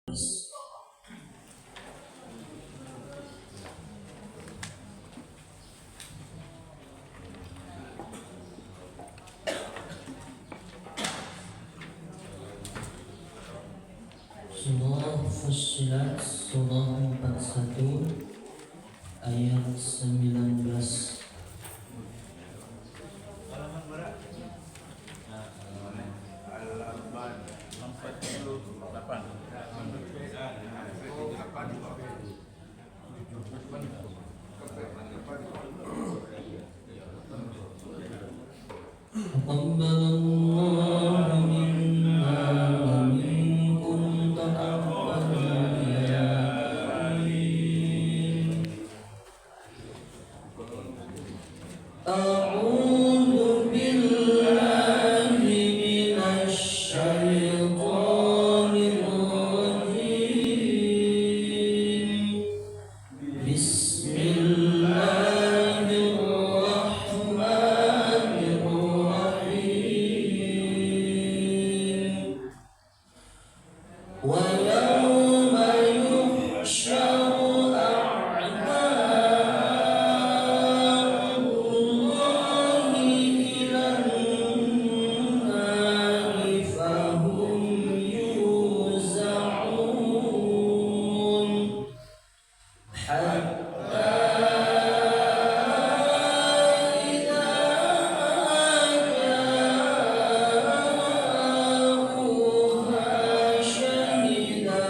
Surah Fussilat surah 41 ayat 19. Taqabbalallahu minna wa minkum taqabbal ya amin. A'udzu billahi minasy syaithanir rajim. Bismillahirrahmanirrahim. Wa yawma yuhsyaru a'da'ullahi ilan nari fahum yuza'un hatta idza ja'uha shahida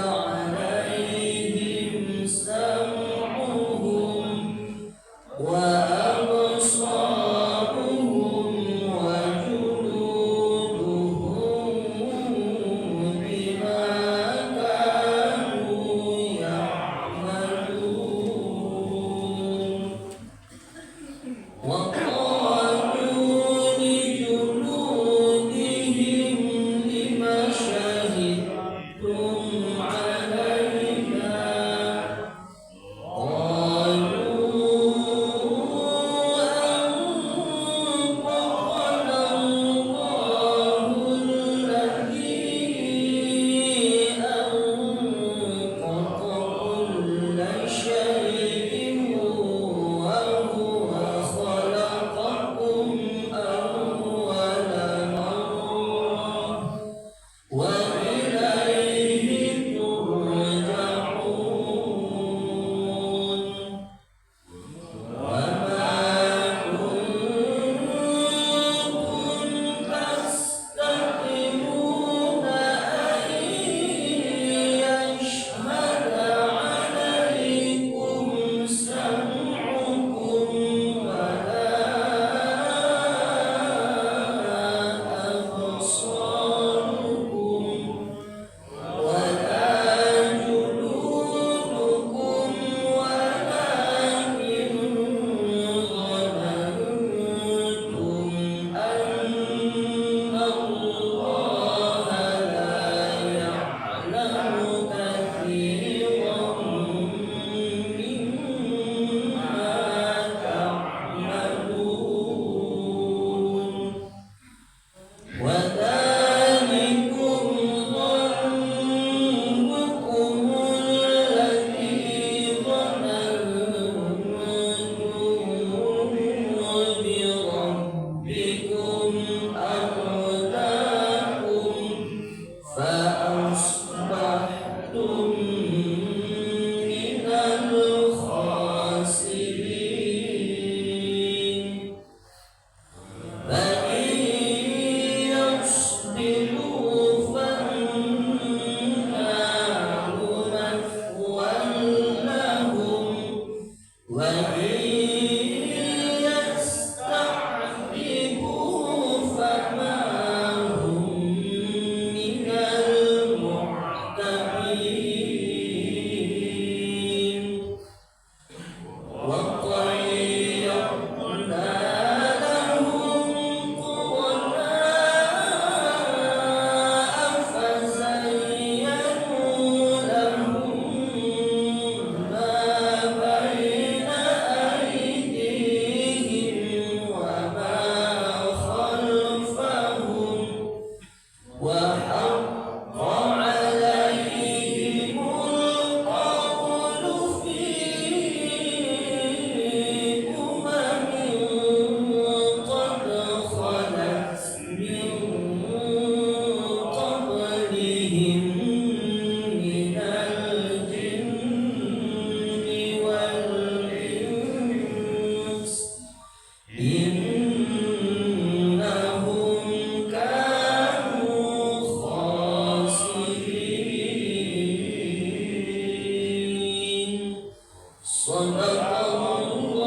Sadaqallahul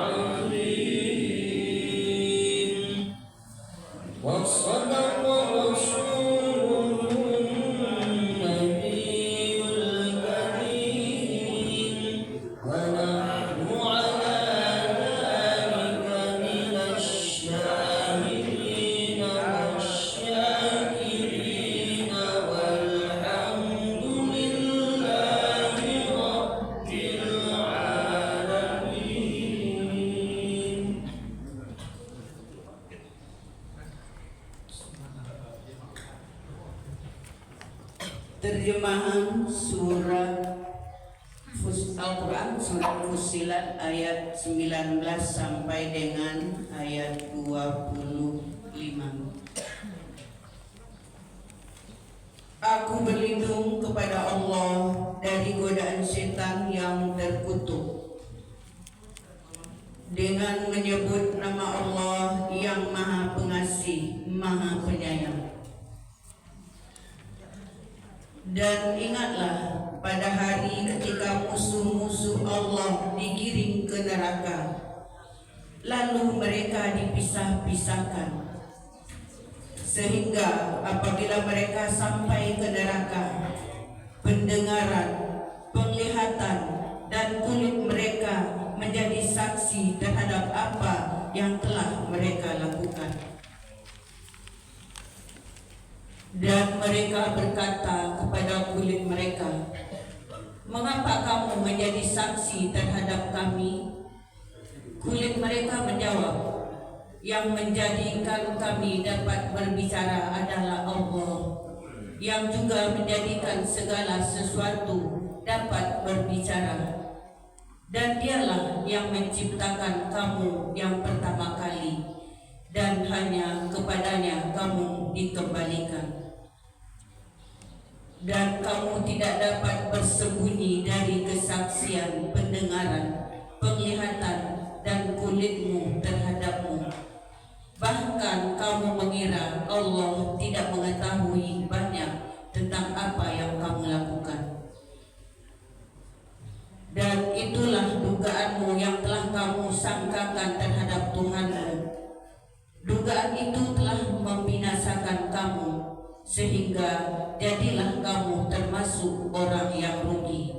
azim. Wa sadaqa rasulun nabiyyul karim. Wa nahnu ala dhalika minasy syahidin wasyakirin walhamdulillahi rabbil alamin. Terjemahan surat Al-Quran surat Fussilat ayat 19 sampai dengan ayat 25. Aku berlindung kepada Allah dari godaan setan yang terkutuk dengan menyebut nama Allah yang Maha Pengasih, Maha Penyayang. Dan ingatlah pada hari ketika musuh-musuh Allah digiring ke neraka, lalu mereka dipisah-pisahkan, sehingga apabila mereka sampai ke neraka, pendengaran, penglihatan, dan kulit mereka menjadi saksi terhadap apa yang telah mereka lakukan. Dan mereka berkata kepada kulit mereka, "Mengapa kamu menjadi saksi terhadap kami?" Kulit mereka menjawab, "Yang menjadikan kami dapat berbicara adalah Allah, yang juga menjadikan segala sesuatu dapat berbicara. Dan dialah yang menciptakan kamu yang pertama kali, dan hanya kepadanya kamu dikembalikan. Dan kamu tidak dapat bersembunyi dari kesaksian pendengaran, penglihatan, dan kulitmu terhadapmu. Bahkan kamu mengira Allah tidak mengetahui banyak tentang apa yang kamu lakukan. Dan itulah dugaanmu yang telah kamu sangkakan terhadap Tuhanmu. Dugaan itu telah membinasakan kamu, sehingga jadilah kamu termasuk orang yang rugi.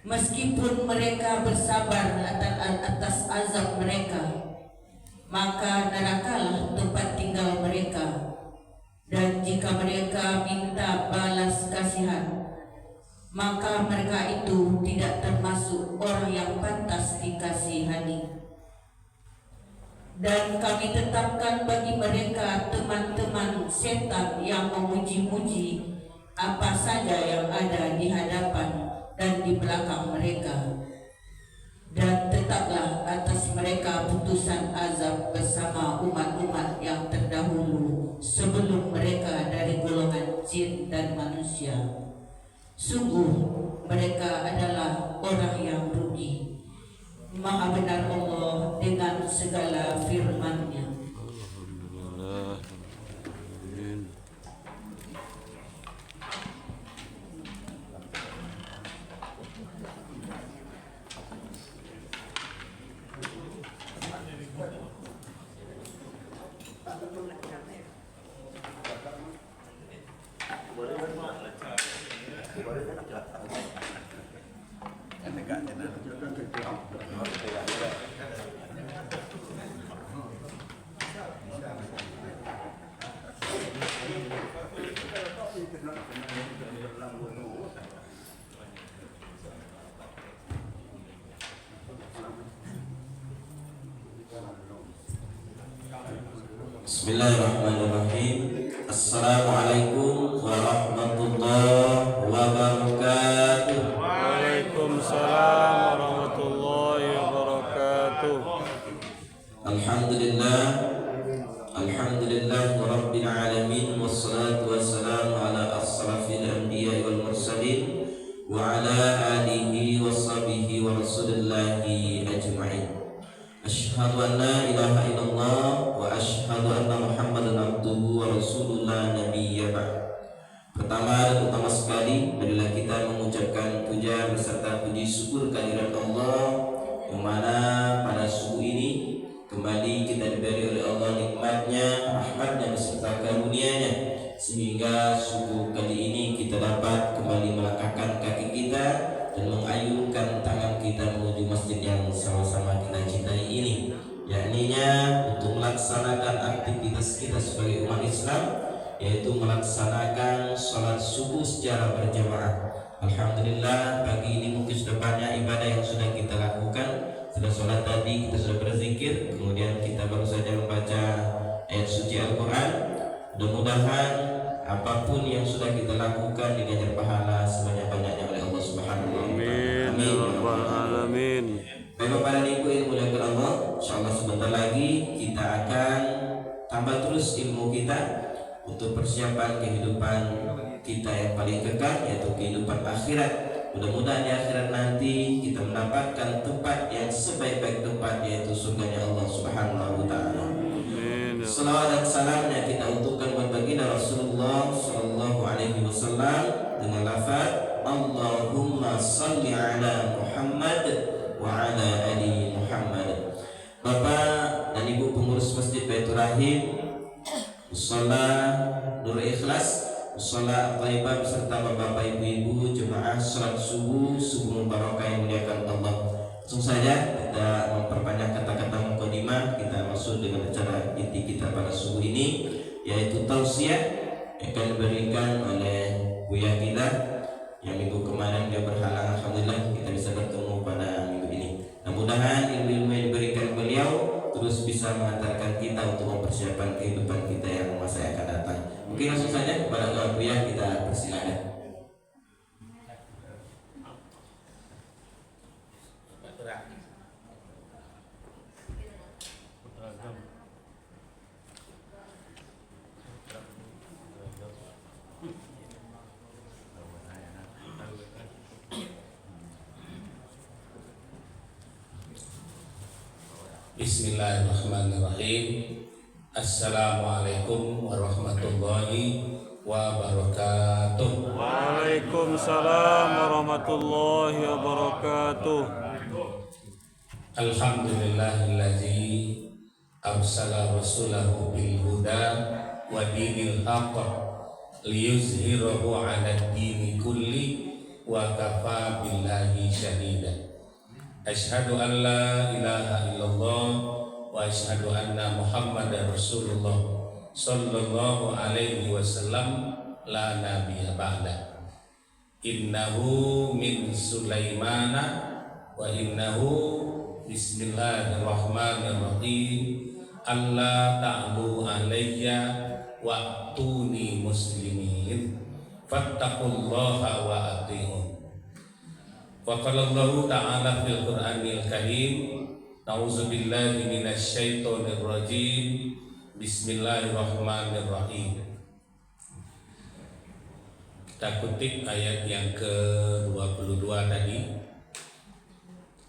Meskipun mereka bersabar atas azab mereka, maka nerakalah tempat tinggal mereka. Dan jika mereka minta balas kasihan, maka mereka itu tidak termasuk orang yang pantas dikasihani. Dan kami tetapkan bagi mereka teman-teman setan yang memuji-muji apa saja yang ada di hadapan dan di belakang mereka. Dan tetaplah atas mereka putusan azab bersama umat-umat yang terdahulu sebelum mereka dari golongan jin dan manusia. Sungguh mereka adalah orang yang rugi. Maha benar Allah dengan segala firman-Nya. Bismillahirrahmanirrahim. Assalamualaikum warahmatullahi wabarakatuh. Waalaikumsalam warahmatullahi wabarakatuh. Alhamdulillah, alhamdulillah rabbil alamin, wassalatu wassalamu ala asrafil anbiya wal mursalin wa ala alihi washabihi wa rasulillahi ajma'in. Asyhadu an la ilaha illallah wa asyhadu anna Muhammadan abduhu wa rasulullah nabiyya ba'd. Pertama dan utama sekali adalah kita mengucapkan puja beserta puji syukur kehadirat Allah, yang mana pada subuh ini kembali kita diberi oleh Allah nikmatnya, rahmatnya beserta karunia-Nya, sehingga subuh kali ini kita dapat kembali melangkahkan kaki kita dan mengayunkan tangan kita menuju masjid yang sama-sama kita cintai ini, yakninya untuk melaksanakan aktivitas kita sebagai umat Islam, yaitu melaksanakan sholat subuh secara berjamaah. Alhamdulillah, pagi ini mungkin sudah banyak ibadah yang sudah kita lakukan. Sudah sholat tadi, kita sudah berzikir, kemudian kita baru saja membaca ayat suci Al-Quran. Mudah-mudahan apapun yang sudah kita lakukan diganjar pahala sebanyak-banyaknya oleh Allah Subhanahu wa Ta'ala. Amin. Baik Bapak dan Ibu yang dimuliakan Allah, insyaallah sebentar lagi kita akan tambah terus ilmu kita untuk persiapan kehidupan kita yang paling kekal, yaitu kehidupan akhirat. Mudah-mudahan di akhirat nanti kita mendapatkan tempat yang sebaik-baik tempat, yaitu surganya Allah Subhanahu wa Ta'ala. Salawat dan salamnya kita untukkan buat baginda Rasulullah sallallahu alaihi wasallam dengan lafaz Allahumma salli ala Muhammad wa ala ali Muhammad. Bapak dan Ibu pengurus Masjid Baitur Rahim, Mushola Nur Ikhlas, Mushola Thaibah beserta bapak ibu-ibu jemaah salat subuh mubarakah yang muliakan Allah. Langsung saja kita memperpanjang kata-kata mukadimah, kita masuk dengan acara inti kita pada subuh ini, yaitu tausiah yang akan diberikan oleh Buya kita yang minggu kemarin dia berhalang. Alhamdulillah kita bisa bertemu pada minggu ini. Mudah-mudahan ilmu-ilmu yang diberikan beliau terus bisa mengantarkan kita untuk mempersiapkan kehidupan kita yang masa yang akan datang. Mungkin langsung saja kepada Buya kita persilakan. Bismillahirrahmanirrahim. Assalamualaikum warahmatullahi wabarakatuh. Waalaikumsalam warahmatullahi wabarakatuh. Alhamdulillahillazi arsala rasulahu bil huda wa dinil haqq liyuzhirahu 'ala dini kulli wa kafa billahi syahida. Asyhadu an la ilaha illallah wa asyhadu anna Muhammadar Rasulullah sallallahu alaihi wasallam la nabiyya ba'da. Innahu min Sulaimana wa innahu bismillahirrahmanirrahim. Allah ta'lu alayya wa atuni muslimin fattaqullaha wa ati'un. Wa qala Allahu ta'ala fil Qur'anil Karim, A'udzubillahi minasyaitonir rajim. Bismillahirrahmanirrahim. Kita kutip ayat yang ke-22 tadi.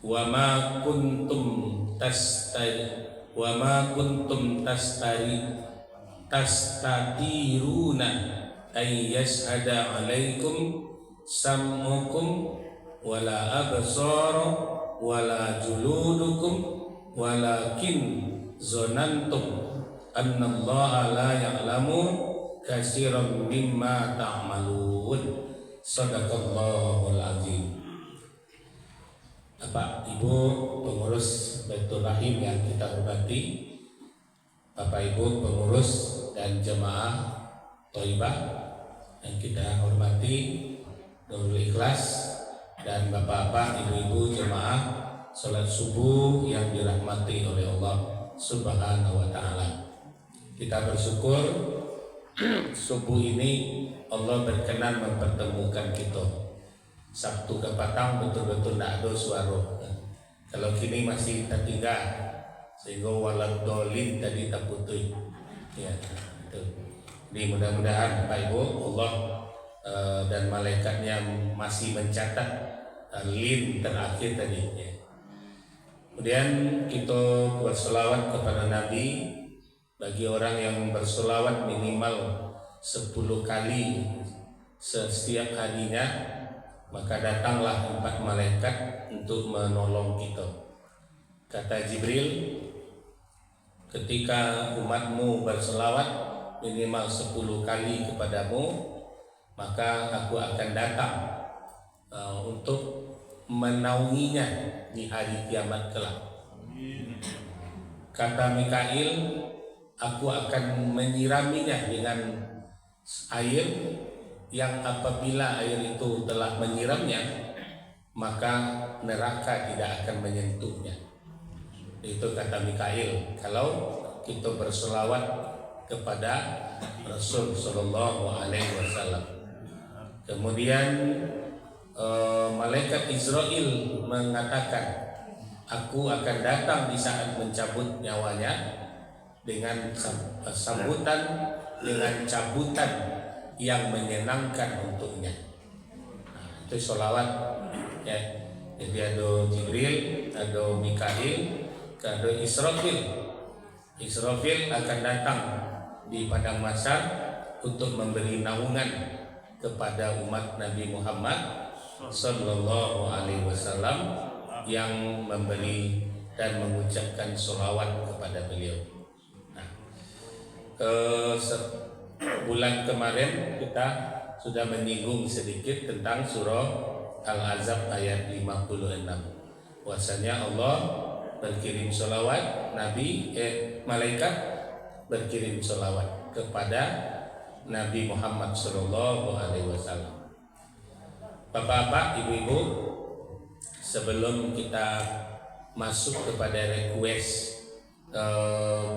Wa ma kuntum tastatiruna ay yashhada 'alaikum sam'ukum wala absara wala juludukum walakin zonantum annallaha la ya'lamu katsiran mimma ta'malun. Shadaqallahul azim. Bapak Ibu pengurus Baitur Rahim yang kita hormati, Bapak Ibu pengurus dan jemaah Thaibah yang kita hormati, Nurul Ikhlas, dan bapak-bapak, ibu-ibu jemaah salat subuh yang dirahmati oleh Allah Subhanahu wa Ta'ala. Kita bersyukur subuh ini Allah berkenan mempertemukan kita. Sabtu ke Patang betul-betul tidak ada suara. Kalau kini masih tertinggal, sehingga walau dolin tadi tak putih. Ya, itu. Jadi mudah-mudahan Bapak Ibu Allah dan malaikatnya masih mencatat lin terakhir tadi. Ya. Kemudian kita berselawat kepada Nabi. Bagi orang yang berselawat minimal 10 kali setiap harinya, maka datanglah 4 malaikat untuk menolong kita. Kata Jibril, ketika umatmu berselawat minimal 10 kali kepadamu, maka aku akan datang untuk menaunginya di hari kiamat kelak. Kata Mikail, aku akan menyiraminya dengan air yang apabila air itu telah menyiramnya, maka neraka tidak akan menyentuhnya. Itu kata Mikail kalau kita berselawat kepada Rasul Sallallahu Alaihi Wasallam. Kemudian malaikat Israel mengatakan, aku akan datang di saat mencabut nyawanya dengan sambutan, dengan cabutan yang menyenangkan untuknya. Nah, itu sholawat ya. Jadi ada Jibril, ada Mikail, ada Israfil. Israfil akan datang di padang mahsyar untuk memberi naungan kepada umat Nabi Muhammad Sallallahu Alaihi Wasallam yang memberi dan mengucapkan sholawat kepada beliau. Nah, bulan kemarin kita sudah menyinggung sedikit tentang surah Al-Ahzab ayat 56. Bahwasanya Allah berkirim sholawat, malaikat berkirim sholawat kepada Nabi Muhammad Sallallahu Alaihi Wasallam. Bapak-bapak, ibu-ibu, sebelum kita masuk kepada request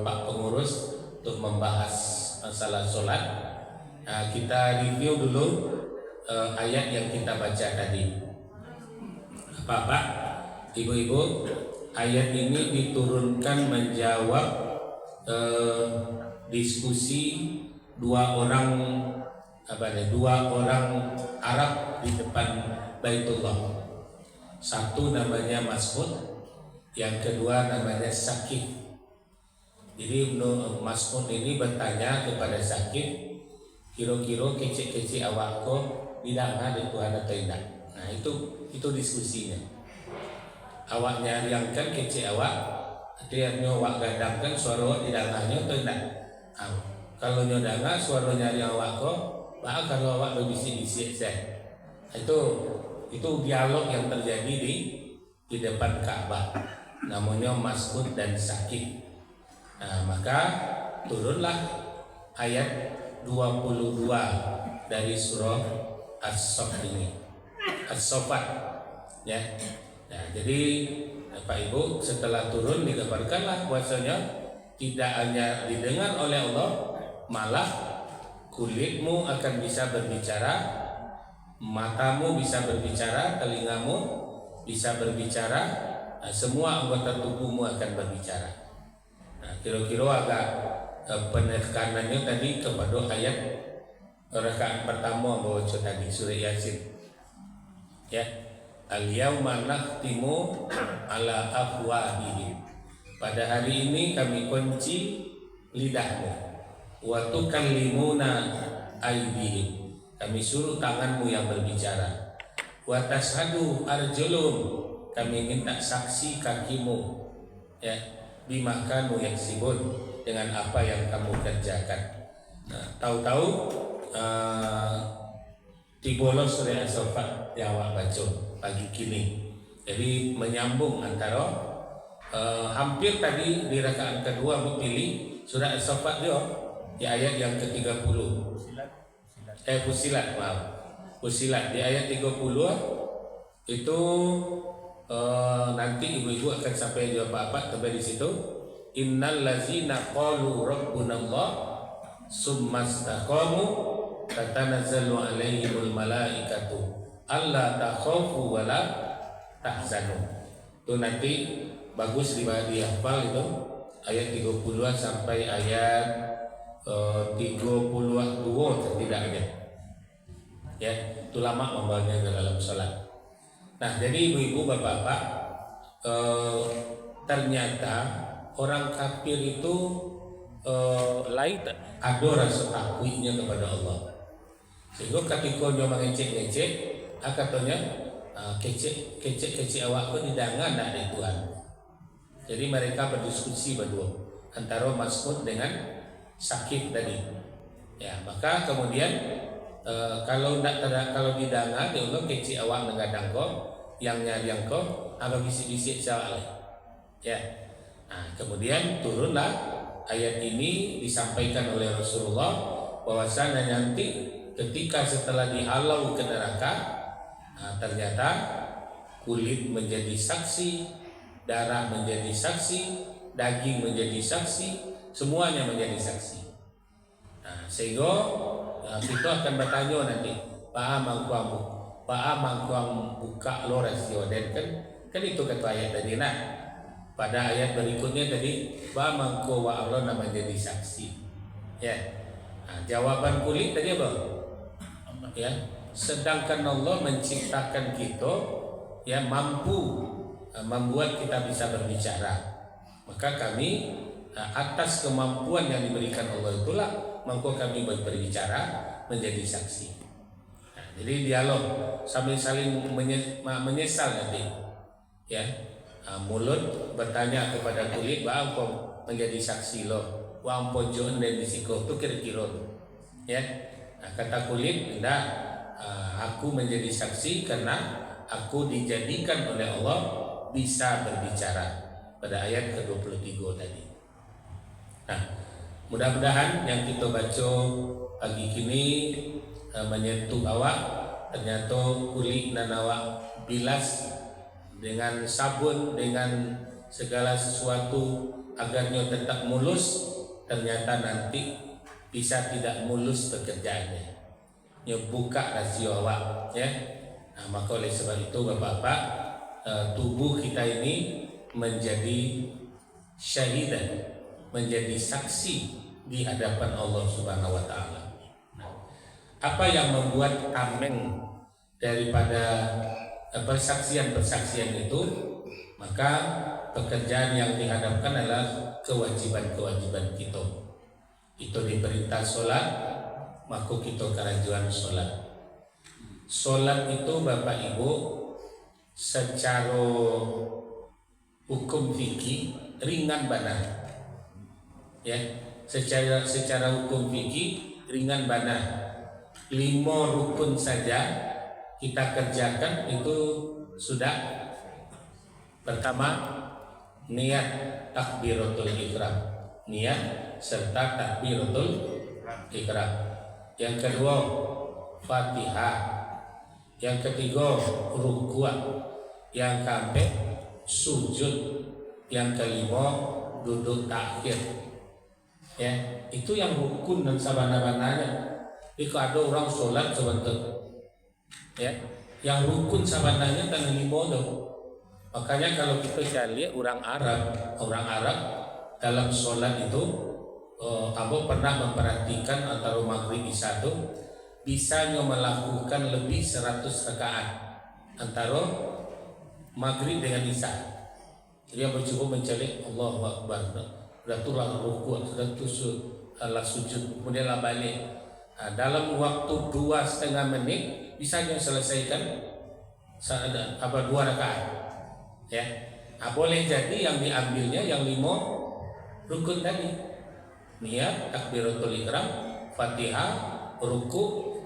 Pak Pengurus untuk membahas masalah sholat, kita review dulu ayat yang kita baca tadi. Bapak, ibu-ibu, ayat ini diturunkan menjawab diskusi dua orang Arab di depan Baitullah. Satu namanya Mas'ud, yang kedua namanya Sakif. Jadi Mas'ud ini bertanya kepada Sakif, kira-kira kecil-kecil awak ko tidak ada Tuhan atau tidak. Nah itu diskusinya. Awak nyariangkan kecil awak, artinya awak gadangkan suara tidak hanya atau tidak. Kalau nyodanga suara nyari awak ko, bah kalau awak berbisik-bisik saya. Itu dialog yang terjadi di depan Ka'bah. Namanya Mas'ud dan Sakif. Nah, maka turunlah ayat 22 dari surah As-Saff ini. As-Saffat ya. Nah, jadi Bapak Ibu, setelah turun digambarkanlah bahwasanya tidak hanya didengar oleh Allah, malah kulitmu akan bisa berbicara, matamu bisa berbicara, telingamu bisa berbicara, semua anggota tubuhmu akan berbicara. Nah, kira-kira agak penekanannya tadi kepada ayat rakaat pertama baca tadi surah Yasin. Ya, al-yauma nakhtimu ala afwahihim. Pada hari ini kami kunci lidahmu. Wa tukallimuna aydihim. Kami suruh tanganmu yang berbicara. Wa tashhadu arjulum. Kami minta saksi kakimu. Ya, bimakanu yaksibun, dengan apa yang kamu kerjakan. Nah, tahu-tahu dibolos surah As-Saffat yang awak baca pagi kini. Jadi menyambung antara hampir tadi di rakaat kedua pilih surah As-Saffat dia di ayat yang ke-30. Fusilat, maaf. Fusilat di ayat 30 itu nanti ibu-ibu akan sampai jawab apa sampai di situ. Innal ladzina qalu rabbunallah summa istaqamu tatanazzalu alaihimul malaikatu alla takhafu wa la tahzanu. Itu nanti bagus dihafal itu ayat 30 sampai ayat 32 setidaknya. Ya, itu lama membawanya ke dalam salat. Nah, jadi ibu-ibu, bapak-bapak, ternyata orang kafir itu lain ada rasa takutnya kepada Allah. Sehingga ketika dia mengecek-ngecek, katanya kecek awak pun didangan dari Tuhan. Jadi mereka berdiskusi berdua antara Mas'ud dengan Sakif tadi. Ya, maka kemudian kalau didangan dia ulang kecek awak ngadang kau, yang nyari yang kau, apa bisik-bisik salah. Ya. Nah, kemudian turunlah ayat ini disampaikan oleh Rasulullah bahwasanya nanti ketika setelah dihalau ke neraka, ternyata kulit menjadi saksi, darah menjadi saksi, daging menjadi saksi, semuanya menjadi saksi. Nah, sehingga kita akan bertanya nanti, Pak Amangkuang buka lo rasio dan kan itu kata ayat tadi. Nah, pada ayat berikutnya tadi, Pak Amangku wa Allah nama jadi saksi. Ya, nah, jawaban kulit tadi apa? Ya, sedangkan Allah menciptakan kita ya mampu membuat kita bisa berbicara, maka kami atas kemampuan yang diberikan Allah itulah maka kami berbicara menjadi saksi. Nah, jadi dialog sambil saling menyesal nanti ya. Mulut bertanya kepada kulit, "Ba engkau menjadi saksi lo, wa ampun jon dan disiko tu kira-kira." Ya. Nah, kata kulit, "Enggak, aku menjadi saksi karena aku dijadikan oleh Allah bisa berbicara." Pada ayat ke-23 tadi. Nah, mudah-mudahan yang kita baca pagi kini menyentuh awak. Ternyata kulit dan awak bilas dengan sabun, dengan segala sesuatu agarnya tetap mulus. Ternyata nanti bisa tidak mulus pekerjaannya. Ya, buka rasio awak ya. Nah, maka oleh sebab itu Bapak-bapak, tubuh kita ini menjadi syahidan, menjadi saksi di hadapan Allah Subhanahu wa taala. Apa yang membuat tameng daripada persaksian-persaksian itu? Maka pekerjaan yang dihadapkan adalah kewajiban-kewajiban kita. Itu diperintah sholat, maka kita kerajuan sholat. Sholat itu Bapak Ibu secara hukum fikih ringan banget. Ya, secara hukum fikih ringan banget. 5 rukun saja kita kerjakan itu sudah. Pertama, niat takbiratul ihram, niat serta takbiratul ihram. Yang kedua, Fatihah. Yang ketiga, rukuk. Yang keempat, sujud. Yang kelima, duduk takhir. Ya, itu yang rukun dan sabana-bananya. Jika ada orang sholat sebentar, ya, yang rukun sabananya kan 5 tuh. Makanya kalau kita lihat orang Arab dalam sholat itu, Abu pernah memperhatikan antara maghrib isya itu bisanya melakukan lebih 100 rakaat antara maghrib dengan isya. Jadi yang mencoba mencari Allahu Akbar, sudah turun rukuk, sudah Allah sujud, kemudian lah balik. Nah, dalam waktu 2,5 menit bisa selesaikan 2 rakaat. Ya, boleh jadi yang diambilnya yang 5 rukun tadi. Niat, takbiratul ihram, Fatihah, rukuk,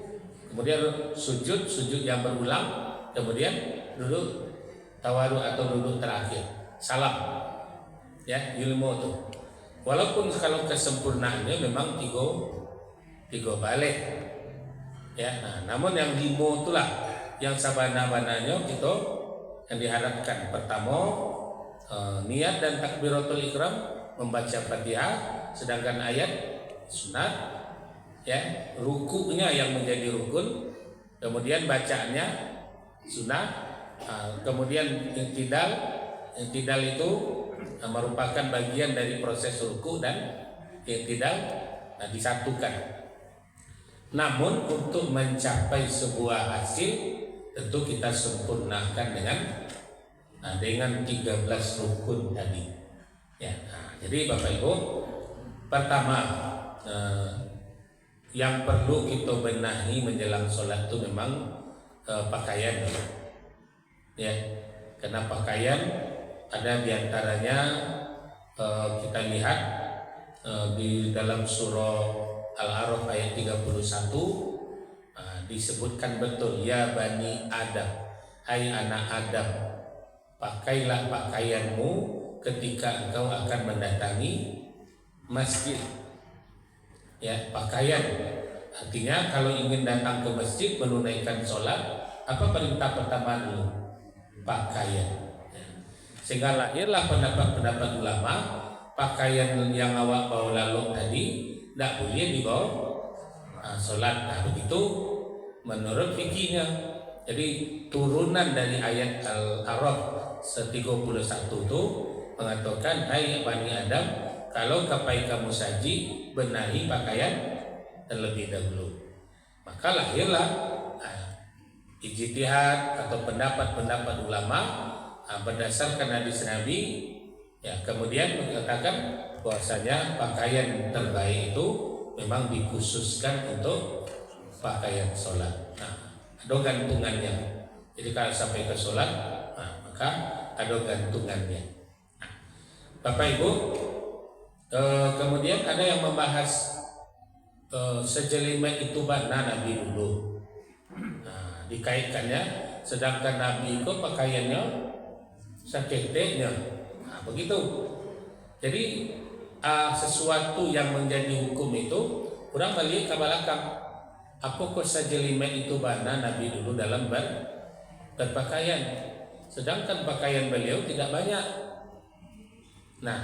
kemudian sujud yang berulang, kemudian duduk tawadhu atau duduk terakhir, salam. Ya, ilmu itu. Walaupun kalau kesempurnaannya memang 3 balik. Ya, nah, namun yang 5 itulah yang sabana-bananya kita yang diharapkan. Pertama, niat dan takbiratul ihram membaca Fatihah, sedangkan ayat sunat, ya, rukuknya yang menjadi rukun, kemudian bacaannya sunat, kemudian i'tidal itu merupakan bagian dari proses rukuk dan i'tidal disatukan. Namun untuk mencapai sebuah hasil tentu kita sempurnakan dengan 13 rukun tadi. Ya, jadi Bapak Ibu, pertama yang perlu kita benahi menjelang sholat itu memang pakaian, ya. Karena pakaian ada diantaranya kita lihat di dalam surah Al-A'raf ayat 31 disebutkan betul, ya Bani Adam, hai anak Adam, pakailah pakaianmu ketika engkau akan mendatangi masjid. Ya, pakaian artinya kalau ingin datang ke masjid menunaikan sholat, apa perintah pertama dulu? Pakaian. Ya. Sehingga lahirlah pendapat-pendapat ulama, pakaian yang awak bawa lalu tadi tidak boleh dibawa sholat. Nah begitu menurut fikihnya. Jadi turunan dari ayat Al-A'raf 31 itu mengatakan, hai Bani Adam, kalau kapai kamu saji, benahi pakaian terlebih dahulu. Maka lahirlah ijtihad atau pendapat-pendapat ulama berdasarkan hadis Nabi, ya, kemudian mengatakan bahwasanya pakaian terbaik itu memang dikhususkan untuk pakaian sholat. Nah, ada gantungannya. Jadi kalau sampai ke sholat, maka ada gantungannya. Nah, Bapak Ibu, kemudian ada yang membahas sejelimet itu mana Nabi dulu. Nah, dikaitkannya, sedangkan Nabi itu pakaiannya saketeknya. Nah, begitu. Jadi sesuatu yang menjadi hukum itu kurang balik ke belakang. Apakah sejelimet itu mana Nabi dulu dalam berpakaian, sedangkan pakaian beliau tidak banyak. Nah,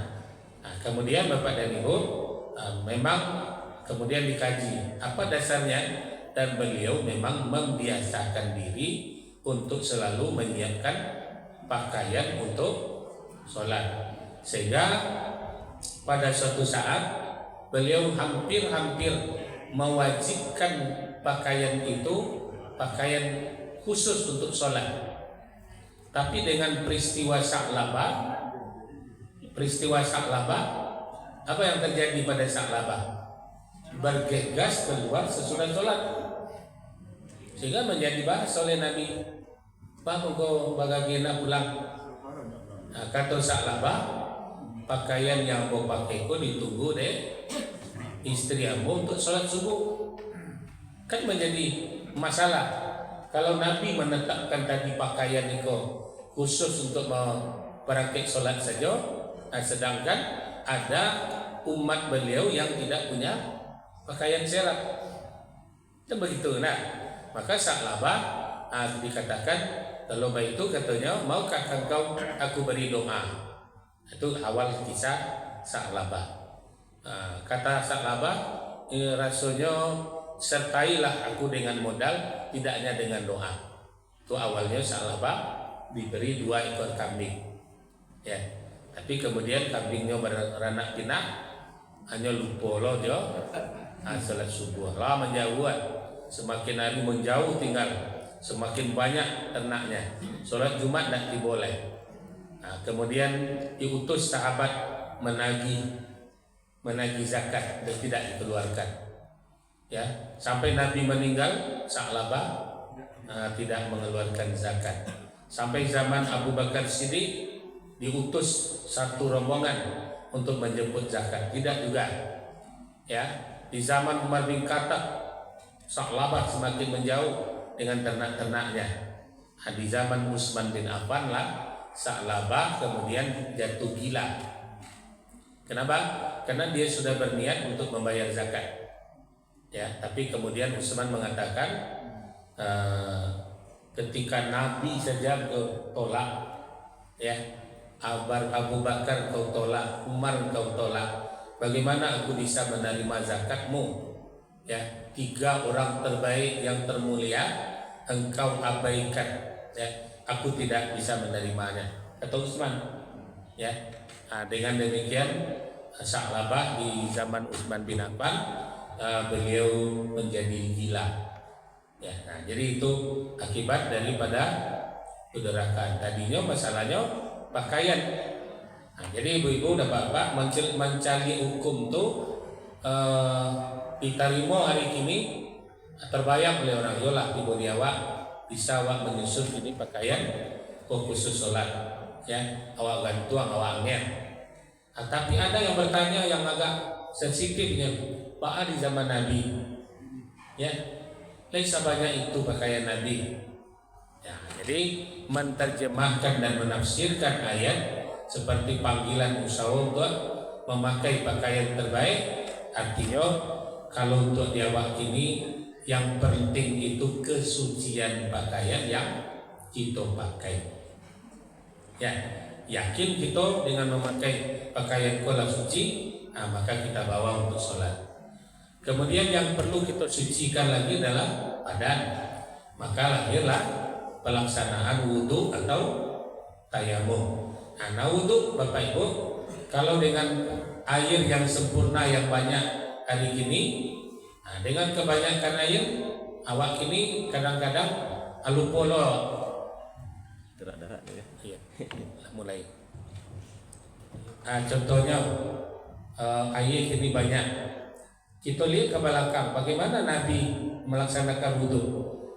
kemudian Bapak dan Ibu memang kemudian dikaji apa dasarnya, dan beliau memang membiasakan diri untuk selalu menyiapkan pakaian untuk sholat, sehingga pada suatu saat beliau hampir-hampir mewajibkan pakaian itu pakaian khusus untuk sholat. Tapi dengan peristiwa Sa'labah, apa yang terjadi pada Sa'labah? Bergegas keluar sesudah sholat, sehingga menjadi bahas oleh Nabi, Pak engkau bagagina pulang. Nah, kata Sa'labah, pakaian yang kau pakai kau ditunggu deh istri kamu untuk sholat subuh. Kan menjadi masalah kalau Nabi menetapkan tadi pakaian itu khusus untuk berangkat sholat saja, sedangkan ada umat beliau yang tidak punya pakaian serap. Dan begitu. Nah, maka Sa'labah dikatakan, kalau baik itu katanya, maukah engkau aku beri doa? Itu awal kisah Sa'labah. Kata Sa'labah, rasanya sertailah aku dengan modal, tidak hanya dengan doa. Itu awalnya Sa'labah diberi 2 ekor kambing, ya. Tapi kemudian kambingnya beranak pinak, hanya lupa loh dia salat subuh lah menjauh. Semakin hari menjauh tinggal, semakin banyak ternaknya. Sholat Jumat tidak diboleh. Nah, kemudian diutus sahabat menagih zakat dan tidak dikeluarkan. Ya, sampai Nabi meninggal, Sa'labah tidak mengeluarkan zakat. Sampai zaman Abu Bakar Siddiq diutus satu rombongan untuk menjemput zakat, tidak juga. Ya, di zaman Umar bin Khattab, Sa'labah semakin menjauh dengan ternak-ternaknya. Di zaman Utsman bin Affan lah Sa'labah kemudian jatuh gila. Kenapa? Karena dia sudah berniat untuk membayar zakat. Ya, tapi kemudian Utsman mengatakan, ketika Nabi saja kau tolak, ya, Abu Bakar kau tolak, Umar kau tolak, bagaimana aku bisa menerima zakatmu? Ya, 3 orang terbaik yang termulia engkau abaikan, ya, aku tidak bisa menerimanya, kata Utsman. Ya, dengan demikian Sa'labah di zaman Utsman bin Affan beliau menjadi gila. Ya, nah, jadi itu akibat daripada kedurakan. Tadinya masalahnya pakaian. Nah, jadi ibu-ibu dan bapak mencari hukum tuh diterima hari kini terbayang oleh orang yola di bodi awak bisa awak menyusun ini pakaian khusus sholat ya, awak gantuang awak angin. Tapi ada yang bertanya yang agak sensitifnya, Pak di zaman Nabi ya, laisa banyak itu pakaian Nabi ya. Jadi menerjemahkan dan menafsirkan ayat seperti panggilan usaha untuk memakai pakaian terbaik, artinya kalau untuk di awak ini yang penting itu kesucian pakaian yang kita pakai ya. Yakin kita dengan memakai pakaian kolam suci, maka kita bawa untuk sholat. Kemudian yang perlu kita sucikan lagi adalah badan. Maka lahirlah pelaksanaan wudhu atau tayamum. Nah wudhu Bapak Ibu, kalau dengan air yang sempurna yang banyak hari ini, dengan kebanyakan air, awak ini kadang-kadang alupolo. Darah-darah ya. Iya, mulai. Contohnya air ini banyak. Kita lihat ke belakang bagaimana Nabi melaksanakan wudhu.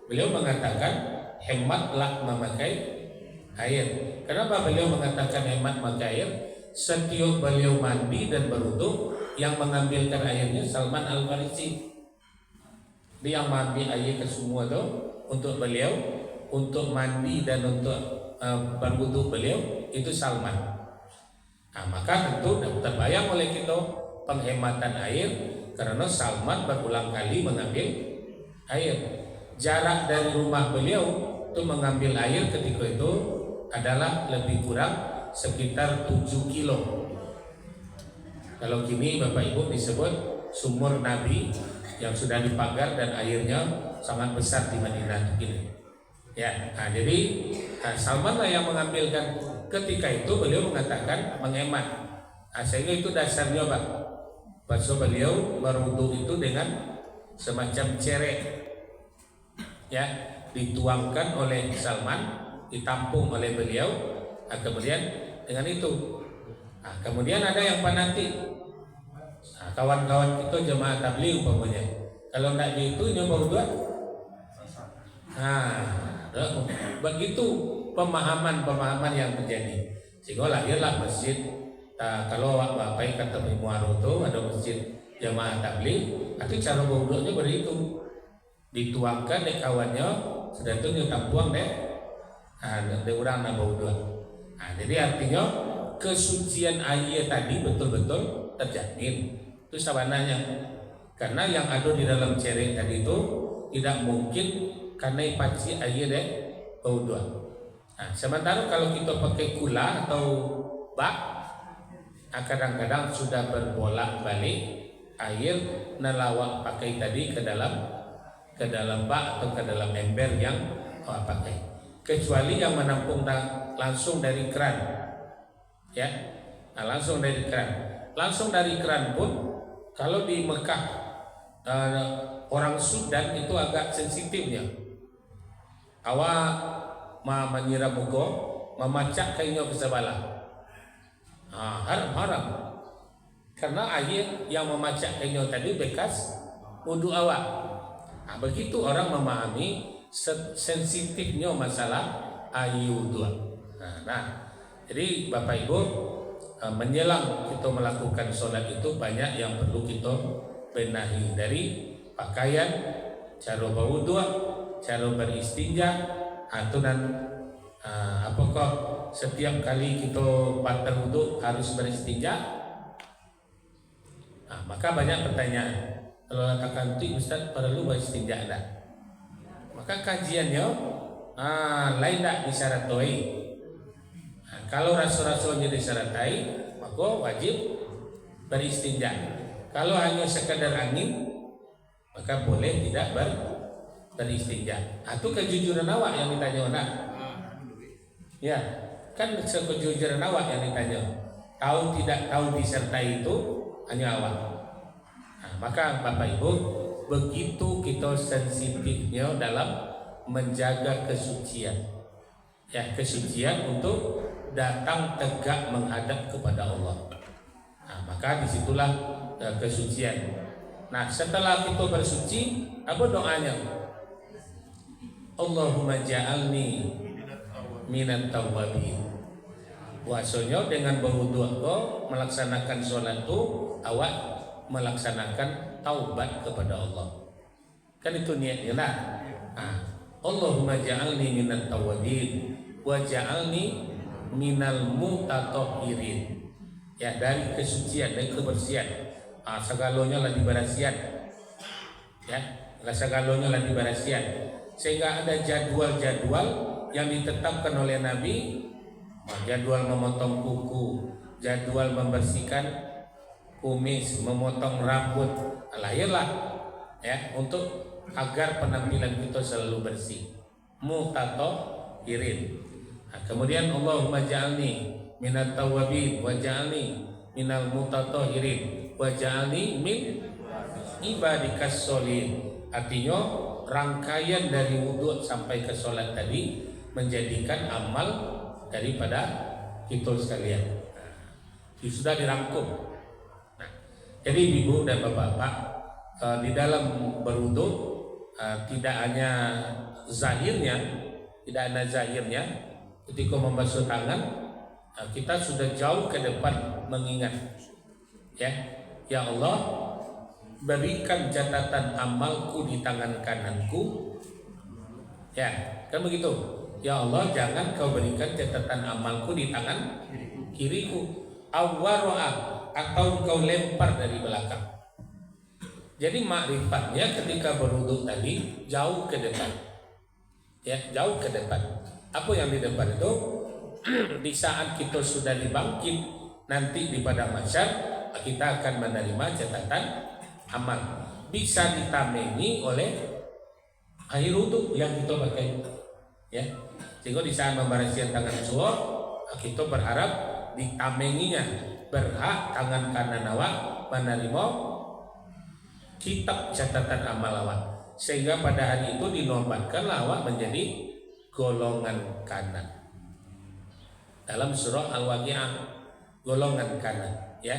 Beliau mengatakan hematlah memakai air. Kenapa beliau mengatakan hemat memakai air? Setiap beliau mandi dan berwudhu, yang mengambilkan airnya Salman Al-Farisi. Dia yang mengambil air ke semua itu untuk beliau, untuk mandi dan untuk berwudhu beliau itu Salman. Maka tentu terbayang oleh kita penghematan air karena Salman berulang kali mengambil air. Jarak dari rumah beliau itu mengambil air ketika itu adalah lebih kurang sekitar 7 kilo. Kalau kini Bapak Ibu disebut sumur Nabi yang sudah dipagar dan airnya sangat besar di Madinah begini. Ya, jadi Salman lah yang mengambilkan. Ketika itu beliau mengatakan menghemat. Sehingga itu dasarnya Pak. Bahasa beliau berwudu itu dengan semacam cerek. Ya, dituangkan oleh Salman, ditampung oleh beliau. Kemudian dengan itu. Kemudian ada yang fanatik. Kawan-kawan kita jemaah tabligh umpamanya. Kalau tidak gitu nyoba wudu. Begitu pemahaman yang terjadi sehingga lahirlah masjid. Kalau Bapak kata Muaro itu ada masjid jamaah tabligh, itu cara wudunya begitu, dituangkan dek kawannya, sudah itu nyutampuang dek orang nak wudu. Jadi artinya kesucian air tadi betul-betul terjamin. Itu sabananya, karena yang ada di dalam cerek tadi itu tidak mungkin karena paci air dek wudu. Sementara kalau kita pakai kula atau bak, kadang-kadang sudah berbolak-balik air nelawak pakai tadi ke dalam bak atau ke dalam ember yang pakai. Kecuali yang menampung langsung dari keran, ya, langsung dari keran. Langsung dari keran pun kalau di Mekah orang Sudan itu agak sensitifnya. Awak menyiram muka, memacak kainnya ke sebelah. Haram. Karena air yang memacak kainnya tadi bekas wudu awak. Begitu orang memahami sensitifnya masalah air wudu. Jadi Bapak Ibu, menjelang kita melakukan sholat itu banyak yang perlu kita benahi, dari pakaian, cara berwudu, cara beristinja, dan apakah setiap kali kita batal wudu harus beristinja? Maka banyak pertanyaan. Kalau katakan itu Ustaz perlu beristinja enggak? Maka kajiannya lain tak disyaratoi. Kalau rasul-rasulnya disyaratoi, maka wajib beristinja. Kalau hanya sekadar angin, maka boleh tidak beristinja. Itu kejujuran awak yang ditanya nak. Ya, kan kejujuran awak yang ditanya. Tahu tidak tahu disertai itu hanya awak. Maka Bapak Ibu, begitu kita sensitifnya dalam menjaga kesucian. Ya, kesucian untuk datang tegak menghadap kepada Allah. Maka disitulah kesucian. Nah, setelah kita bersuci, apa doanya? Allahumma ja'alni minat tawwabin. Puasanya dengan berwudu kau melaksanakan sholat itu awak melaksanakan taubat kepada Allah. Kan itu niatnya lah. Allahumma ja'alni minat tawwabin wa ja'alni minal mutatahhirin. Ya, dari kesucian dan kebersihan. Segalonya lah diberasihan. Ya, segalonya lah diberasihan. Sehingga ada jadwal-jadwal yang ditetapkan oleh Nabi. Jadwal memotong kuku, jadwal membersihkan kumis, memotong rambut. Lahirlah ya untuk agar penampilan kita selalu bersih. Mutatahhirin. Kemudian Allahumma ja'alni minat tawwabin wa ja'alni minal mutatahhirin wa ja'alni min ibadikas sholihin. Artinya rangkaian dari wudhu sampai ke sholat tadi menjadikan amal daripada kita sekalian. Sudah dirangkum. Jadi ibu dan bapak-bapak, di dalam berwudhu tidak hanya zahirnya, ketika membasuh tangan kita sudah jauh ke depan mengingat, ya Allah, berikan catatan amalku di tangan kananku, ya kan begitu. Ya Allah, jangan kau berikan catatan amalku di tangan kiriku, atau kau lempar dari belakang. Jadi makrifatnya ketika berwudu tadi jauh ke depan, ya jauh ke depan. Apa yang di depan itu? Di saat kita sudah dibangkit nanti di padang mahsyar, kita akan menerima catatan amal. Bisa ditamengi oleh air wudu yang kita pakai, ya. Sehingga di saat membersihkan tangan suara, kita berharap ditamenginya, berhak tangan kanan awak menerima kitab catatan amal awak, sehingga pada hari itu dinobatkan awak menjadi golongan kanan. Dalam surah Al-Waqi'ah, golongan kanan, ya.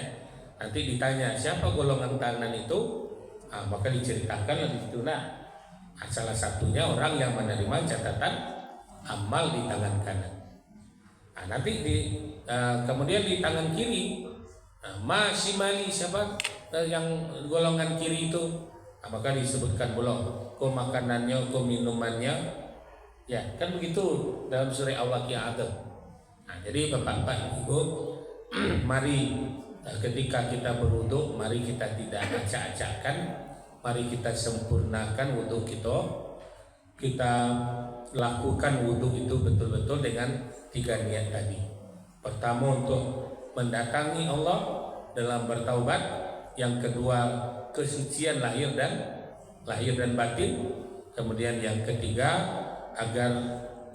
Nanti ditanya siapa golongan kanan itu, maka diceritakan di situ. Salah satunya orang yang menerima catatan amal di tangan kanan. Nanti kemudian di tangan kiri, masimali siapa yang golongan kiri itu, maka disebutkan pula ko makanannya, ko minumannya, ya kan begitu dalam surah Al-Waqi'ah. Jadi bapak-bapak ibu, mari ketika kita berwudu, mari kita tidak acak-acakkan, mari kita sempurnakan wudu kita lakukan wudu itu betul-betul dengan 3 niat tadi. Pertama, untuk mendatangi Allah dalam bertaubat. Yang kedua, kesucian lahir dan batin. Kemudian yang ketiga, agar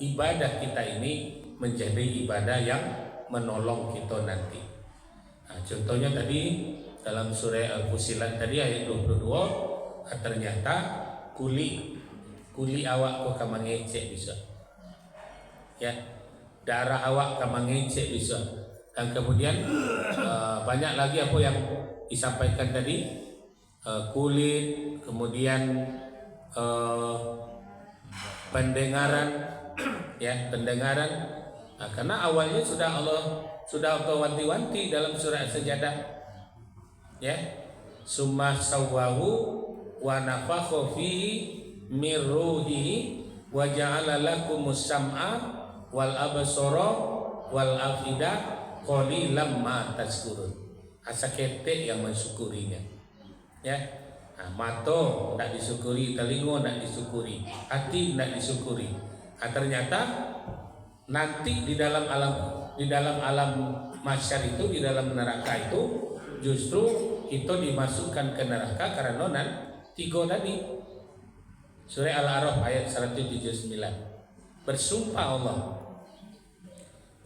ibadah kita ini menjadi ibadah yang menolong kita nanti. Contohnya tadi dalam surah Al-Fusilat tadi ayat 22, ternyata kuli awak kok kamangecek bisa, ya, darah awak kamangecek bisa. Dan kemudian banyak lagi apa yang disampaikan tadi, kulit, kemudian pendengaran, ya pendengaran. Karena awalnya sudah wanti-wanti dalam surah As-Sajdah, ya, summa sawwahu wa nafakha fihi min ruhihi wa ja'ala lakumus sam'a wal absara wal afida qalilan ma tashkurun. Asakete yang mensyukurinya, ya. Mata tidak disyukuri, telinga tidak disyukuri, hati tidak disyukuri. Ternyata nanti di dalam alam mahsyar itu, di dalam neraka itu, justru kita dimasukkan ke neraka karena 3 tadi. Surah Al-A'raf ayat 179. Bersumpah Allah,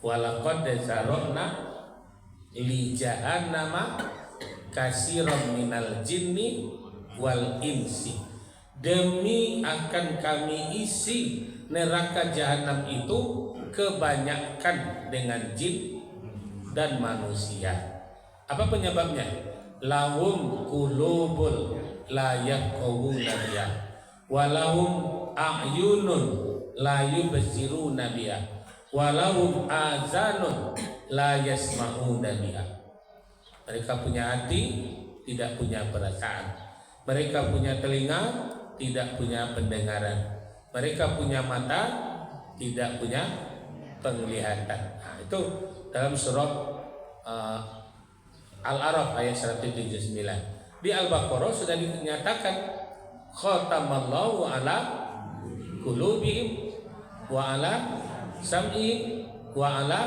walaqad zara'na li jahannama katsiran minal jinni wal insi. Demi akan kami isi neraka jahanam itu kebanyakan dengan jin dan manusia. Apa penyebabnya? Lahum qulubul la yafqahuna biha walahum a'yunun la yubsiruna biha walahum azanun la yasma'una biha. Mereka punya hati, tidak punya perasaan. Mereka punya telinga, tidak punya pendengaran. Mereka punya mata, tidak punya penglihatan. Nah, itu dalam surat Al-A'raf ayat 179. Di Al-Baqarah sudah dinyatakan khatamallahu ala qulubihim wa ala sam'ihim wa ala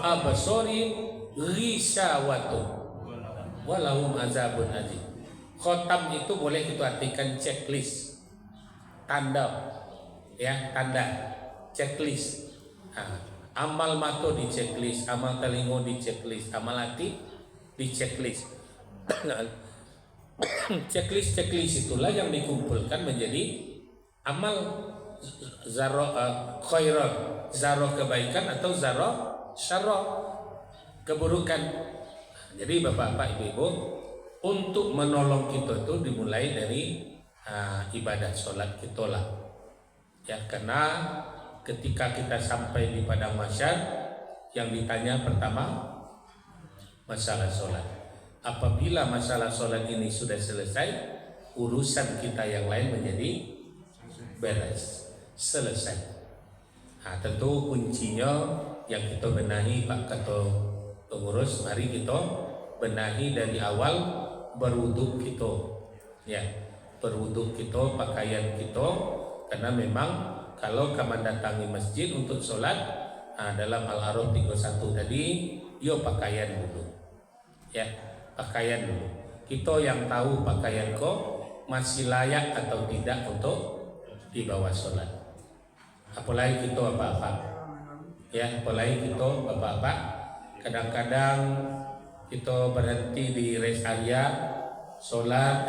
absarihim ghisawatun walahum azabun azim. Khotam itu boleh kita artikan checklist, tanda, ya, tanda, checklist. Nah, amal mata di checklist, amal telinga di checklist, amal hati di checklist. Checklist itulah yang dikumpulkan menjadi amal zaro khairan, zaro kebaikan atau zaro syarra, keburukan. Jadi bapak-bapak, ibu-ibu, untuk menolong kita itu dimulai dari ibadah sholat kita lah. Ya, karena ketika kita sampai di padang mahsyar, yang ditanya pertama masalah sholat. Apabila masalah sholat ini sudah selesai, urusan kita yang lain menjadi beres, selesai. Nah, tentu kuncinya yang kita benahi, Pak Ketua Pengurus, mari kita benahi dari awal berwuduk kita, ya, berwuduk kita, pakaian kita, karena memang kalau kamu datangi masjid untuk sholat, dalam Al-A'raf 31 tadi, yo pakaian dulu, ya, pakaian dulu. Kita yang tahu pakaian kau masih layak atau tidak untuk dibawa sholat. Apalagi kita bapak-bapak, ya, apalagi kita bapak-bapak. Kadang-kadang kita berhenti di rest area sholat,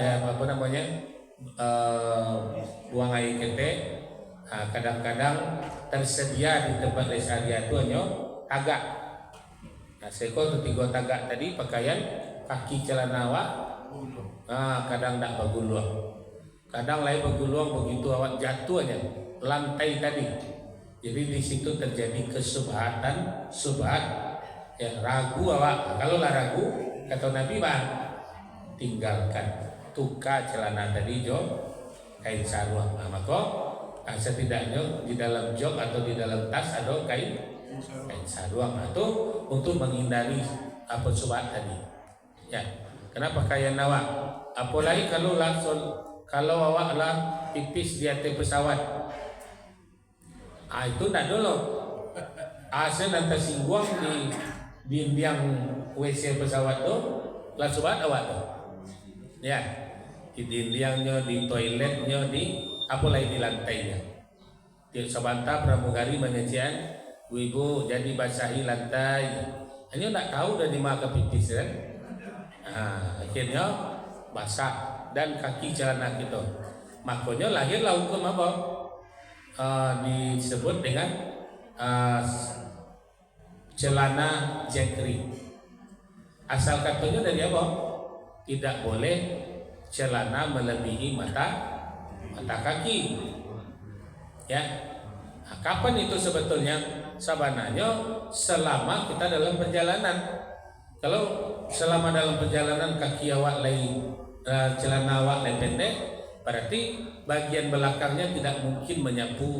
buang air ketek. Kadang-kadang tersedia di tempat rest area itu hanya tagak. Nah, seko tiga tagak tadi pakaian kaki celana awak, kadang tak berguluang, kadang lain berguluang, begitu awak jatuh aja lantai tadi. Jadi di situ terjadi kesubhatan, subhat. Ya, ragu awak. Kalau lah ragu, kata Nabi, bang, tinggalkan, tukar celana tadi jo kain sarung. Nah, maka setidaknya di dalam jok atau di dalam tas ada kain sarung atau untuk menghindari apa subhat tadi. Ya, kenapa pakaian awak? Apalagi kalau langsung, kalau awak lah tipis di atas pesawat, itu nak dulu. Asal nanti singgung di biang WC pesawat tu, langsung awak tu, ya, di dindingnya, di toiletnya, di apa lagi di lantainya. Di sebentar pramugari menyajian, ibu jadi basahi lantai. Hanya tak tahu dari mana pipis kan? Akhirnya basah dan kaki celana kita. Makanya lahirlah hukum apa? Disebut dengan celana jekri. Asal katanya dari apa? Tidak boleh celana melebihi mata kaki. Ya. Nah, kapan itu sebetulnya? Sabananya selama kita dalam perjalanan. Kalau selama dalam perjalanan kaki awak lain, celana awak lain pendek, berarti bagian belakangnya tidak mungkin menyapu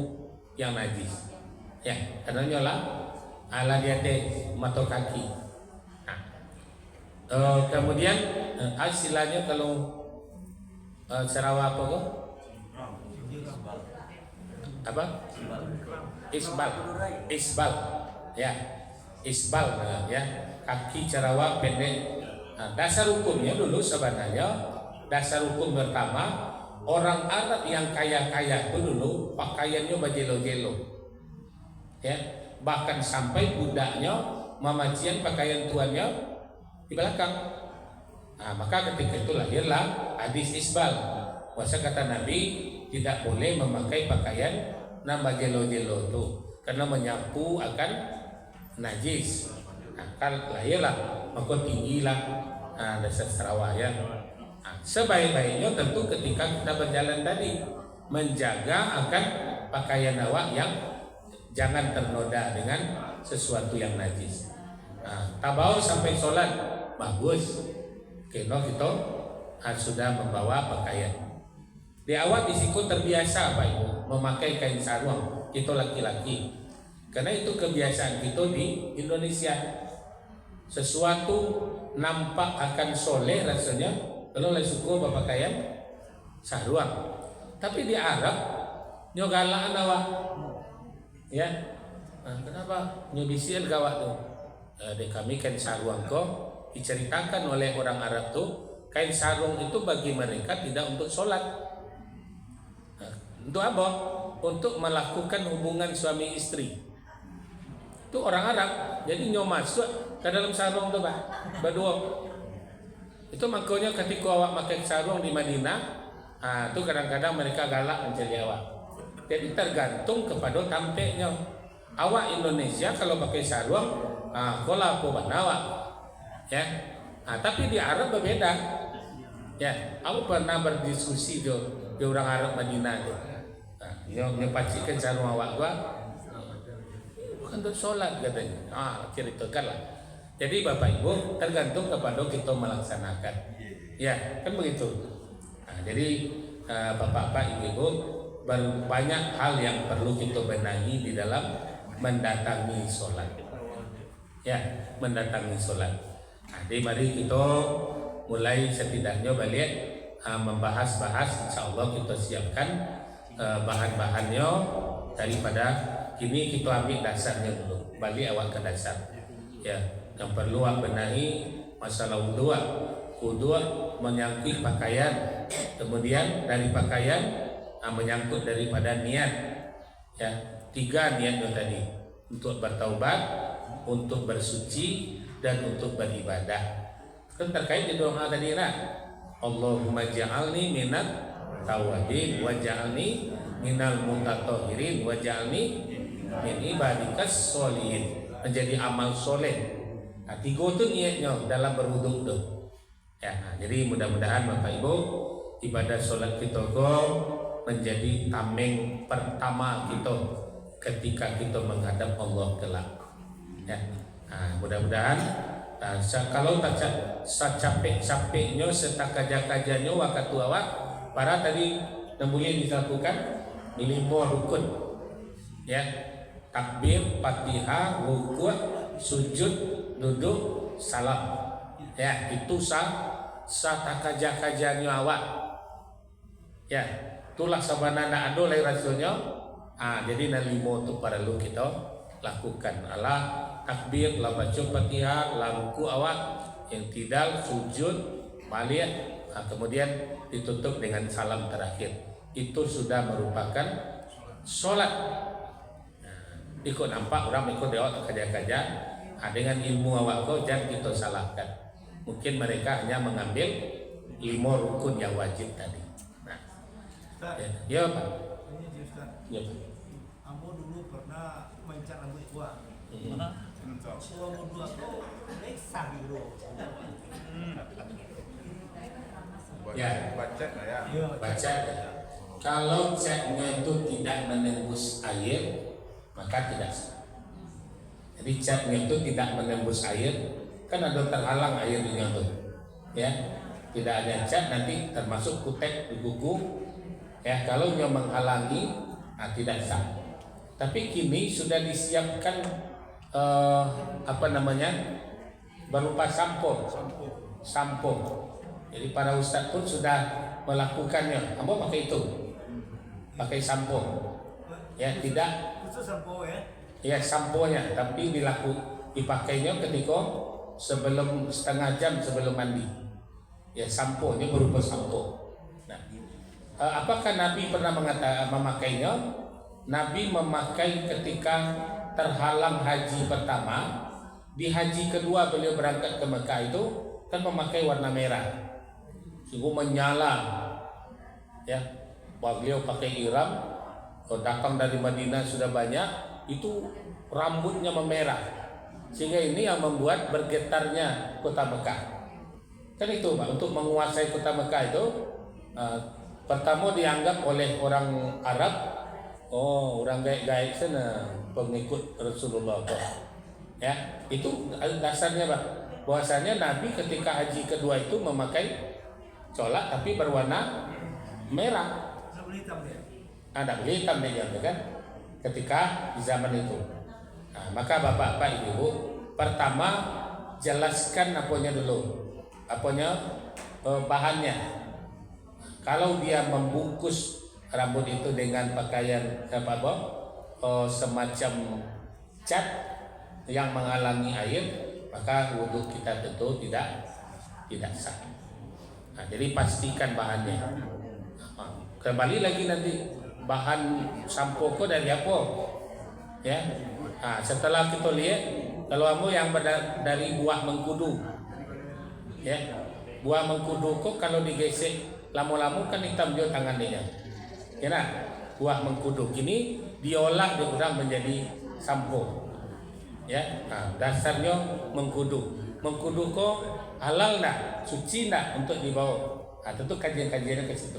yang najis. Ya, karena nyola ala di atas mata kaki. Nah, kemudian istilahnya kalau Sarawak apa kok? Apa? Isbal. Ya, isbal ya. Kaki Sarawak pendek. Nah, dasar hukumnya dulu sebenarnya, dasar hukum pertama, orang Arab yang kaya-kaya itu dulu pakaiannya bajelo-jelo. Ya, bahkan sampai budaknya mamacian pakaian tuannya di belakang. Nah, maka ketika itu lahirlah hadis isbal. Masa kata Nabi tidak boleh memakai pakaian nama jelo-jelo itu karena menyapu akan najis. Nah, kan lahirlah maka tinggilah dasar Sarawak ya. Nah, sebaik-baiknya tentu ketika kita berjalan tadi menjaga akan pakaian awak yang jangan ternoda dengan sesuatu yang najis. Nah, tabau sampai sholat bagus, kena kita sudah membawa pakaian. Di awal di siku terbiasa Pak Ibu memakai kain sarung, kita laki-laki. Karena itu kebiasaan kita di Indonesia. Sesuatu nampak akan soleh rasanya kalau oleh suku berpakaian sarung. Tapi di Arab nyogalaan awak. Ya. Nah, kenapa nyobisil gawat tuh? Di kami kain sarung kok diceritakan oleh orang Arab tuh kain sarung itu bagi mereka tidak untuk sholat. Untuk apa? Untuk melakukan hubungan suami istri. Itu orang Arab. Jadi nyo masuk ke dalam sarung tuh Pak. Berdua. Itu makanya ketika awak pakai sarung di Madinah, itu kadang-kadang mereka galak mencari awak. Jadi tergantung kepada tampeknya. Awak Indonesia kalau pakai sarung, kola apa awak. Ya. Tapi di Arab berbeda. Ya, aku pernah berdiskusi di orang Arab Madinah itu. Yang pacikan sarung awak gua bukan untuk sholat katanya. Ceritakan lah. Jadi Bapak Ibu tergantung kepada kita melaksanakan. Ya, kan begitu. Jadi Bapak-bapak, Ibu-ibu, banyak hal yang perlu kita benahi di dalam mendatangi sholat. Ya, mendatangi sholat. Jadi mari kita mulai setidaknya balik membahas-bahas. Insya Allah kita siapkan bahan-bahannya daripada kini kita ambil dasarnya dulu, balik awak ke dasar. Ya, yang perlu awak benahi masalah wudu menyangkut pakaian, kemudian dari pakaian menyangkut daripada niat. Ya, 3 niatnya tadi, untuk bertaubat, untuk bersuci, dan untuk beribadah. Kan terkait di doa tadi lah. Allahumma ja'alni minat tawabin wa ja'alni minal mutatahhirin wa ja'alni min ibadikas sholihin. Menjadi amal soleh. 3 itu niatnya dalam berwudu tuh. Ya, jadi mudah-mudahan Bapak Ibu ibadah sholat kita menjadi tameng pertama kita ketika kita menghadap Allah kelak. Ya, mudah-mudahan kalau tak capek-capeknya serta kaja-kajanya waktu awak para tadi yang boleh dilakukan 5 rukun. Ya, takbir, Fatihah, rukuk, sujud, duduk, salam. Ya, itu kaja-kajanya awak. Ya, itulah sabanana ado lai rasulnya. Jadi 5 itu perlu kita lakukan. Allah takbir, la baca Fatihah, la ruku awak, yang tidak sujud, balik, kemudian ditutup dengan salam terakhir. Itu sudah merupakan sholat. Ikut nampak orang ikut dewa kerja-kerja, dengan ilmu awak kau jangan kita salahkan. Mungkin mereka hanya mengambil 5 rukun yang wajib tadi. Ya Pak. Ya Pak. Ambo dulu pernah mencat rambut gua. Selama 2 tuh lesah gitu. Ya, baca ya. Baca. Kalau catnya itu tidak menembus air, maka tidak sah. Jadi catnya itu tidak menembus air, kan ada terhalang airnya tuh. Ya, tidak ada cat nanti termasuk kutek di kuku. Ya, kalau yang menghalangi, tidak sah. Tapi kini sudah disiapkan berupa sampo. Jadi para ustadz pun sudah melakukannya. Ambo pakai itu, pakai sampo. Ya, tidak. Itu sampo ya? Ya, samponya, tapi dipakainya ketika sebelum setengah jam sebelum mandi. Ya, samponya berupa sampo. Nah, apakah Nabi pernah memakainya? Nabi memakai ketika terhalang haji pertama. Di haji kedua beliau berangkat ke Mekah itu kan memakai warna merah, sungguh menyala. Ya, beliau pakai ihram, datang dari Madinah sudah banyak, itu rambutnya memerah, sehingga ini yang membuat bergetarnya kota Mekah. Kan itu Pak, untuk menguasai kota Mekah itu pertama dianggap oleh orang Arab, oh orang gaik-gaik sana, pengikut Rasulullah Pak. Ya, itu dasarnya Pak. Bahwasanya Nabi ketika haji kedua itu memakai colat tapi berwarna merah. Nggak boleh hitam ya. Ada hitam dia kan? Ketika di zaman itu. Nah, maka bapak-bapak ibu, pertama jelaskan apanya dulu, bahannya. Kalau dia membungkus rambut itu dengan pakaian semacam cat yang menghalangi air, maka wudhu kita tentu tidak sah. Nah, jadi pastikan bahannya. Kembali lagi nanti bahan sampo ko dari apa? Ya. Nah, setelah kita lihat kalau kamu yang dari buah mengkudu, ya, buah mengkudu kok kalau digesek lama-lama kan hitam juga tangannya. Ya, nah, buah mengkudu ini diolah diurang menjadi sampo. Ya, nah, dasarnya mengkudu. Mengkudu kok halal nak, suci nak untuk dibawa. Nah, tentu kajian-kajiannya ke situ.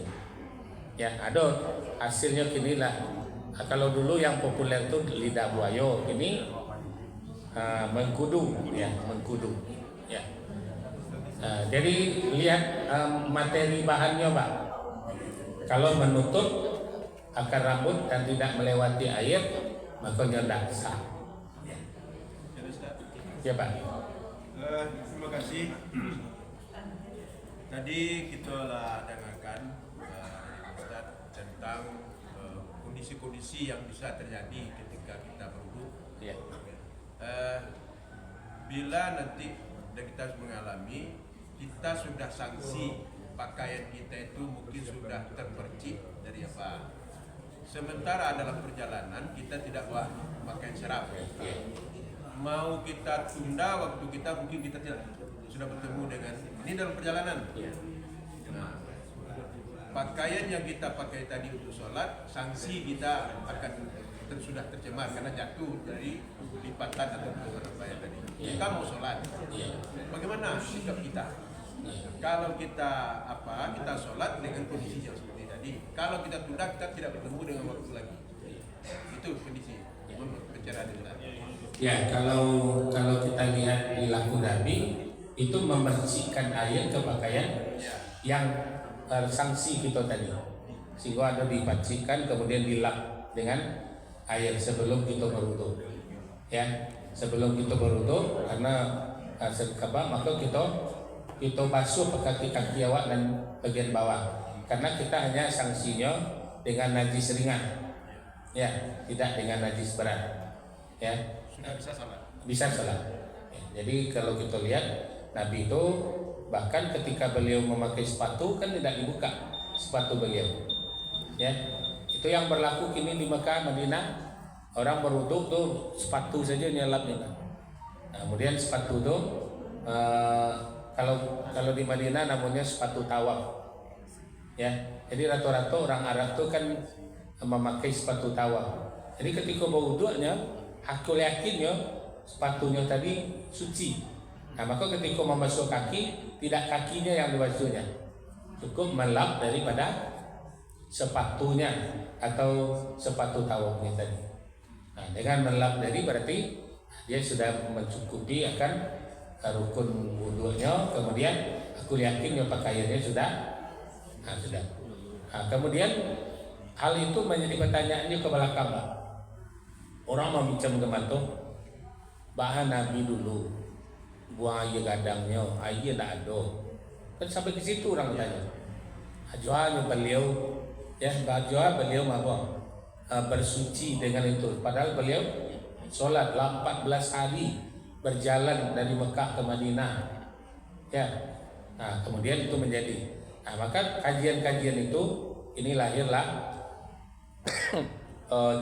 Ya, ada hasilnya kini lah. Nah, kalau dulu yang populer itu lidah buaya, ini mengkudu, ya, mengkudu. Ya. Jadi lihat materi bahannya, Pak. Kalau menutup akar rambut dan tidak melewati air, maka tidak sah. Ya, Pak. Terima kasih. Tadi kita lah dengarkan Ustaz tentang kondisi-kondisi yang bisa terjadi ketika kita berwudu. Ya. Bila nanti kita mengalami, kita sudah sanksi pakaian kita itu mungkin sudah terpercik dari apa. Sementara dalam perjalanan kita tidak buat pakaian serap. Mau kita tunda waktu kita mungkin kita tidak sudah bertemu dengan ini dalam perjalanan. Nah, pakaian yang kita pakai tadi untuk sholat, sanksi kita akan sudah tercemar karena jatuh dari lipatan atau apa yang tadi. Kita mau sholat, bagaimana sikap kita? Kalau kita kita sholat dengan kondisi yang seperti tadi. Kalau kita tunda, kita tidak bertemu dengan waktu lagi. Itu kondisi pencerahan itu. Ya, kalau kita lihat di laku Nabi itu membersihkan air ke pakaian yang sanksi kita tadi, sehingga ada dipacikan kemudian dilap dengan air sebelum kita berwudu. Ya, sebelum kita berwudu karena maka kita basuh kaki awak dan bagian bawah karena kita hanya sanksinya dengan najis ringan, ya, tidak dengan najis berat. Ya. Sudah bisa sholat. Bisa sholat. Ya, jadi kalau kita lihat Nabi itu bahkan ketika beliau memakai sepatu kan tidak dibuka sepatu beliau. Ya, itu yang berlaku kini di Mekah, Madinah. Orang berwudu tuh sepatu saja nyelapnya. Nah, kemudian sepatu itu kalau di Madinah namanya sepatu tawaf. Ya, jadi rata-rata orang Arab tuh kan memakai sepatu tawaf. Jadi ketika berwudunya aku yakin ya sepatunya tadi suci. Nah, maka ketika membasuh kaki, tidak kakinya yang dibasuhnya, cukup melap daripada sepatunya atau sepatu tawafnya tadi. Nah, dengan melap dari berarti dia sudah mencukupi akan rukun wudunya. Kemudian aku yakin ya pakaiannya sudah. Nah, kemudian hal itu menjadi pertanyaannya ke belakang, Pak. Orang membincang kemantung bahan Nabi dulu buang air gadangnya, air tak ada. Kan sampai ke situ orang tanya. Ajuannya beliau, ya, beliau apa? Bersuci dengan itu. Padahal beliau sholat 14 hari berjalan dari Mekah ke Madinah. Ya. Nah, kemudian itu menjadi. Nah, maka kajian-kajian itu ini lahirlah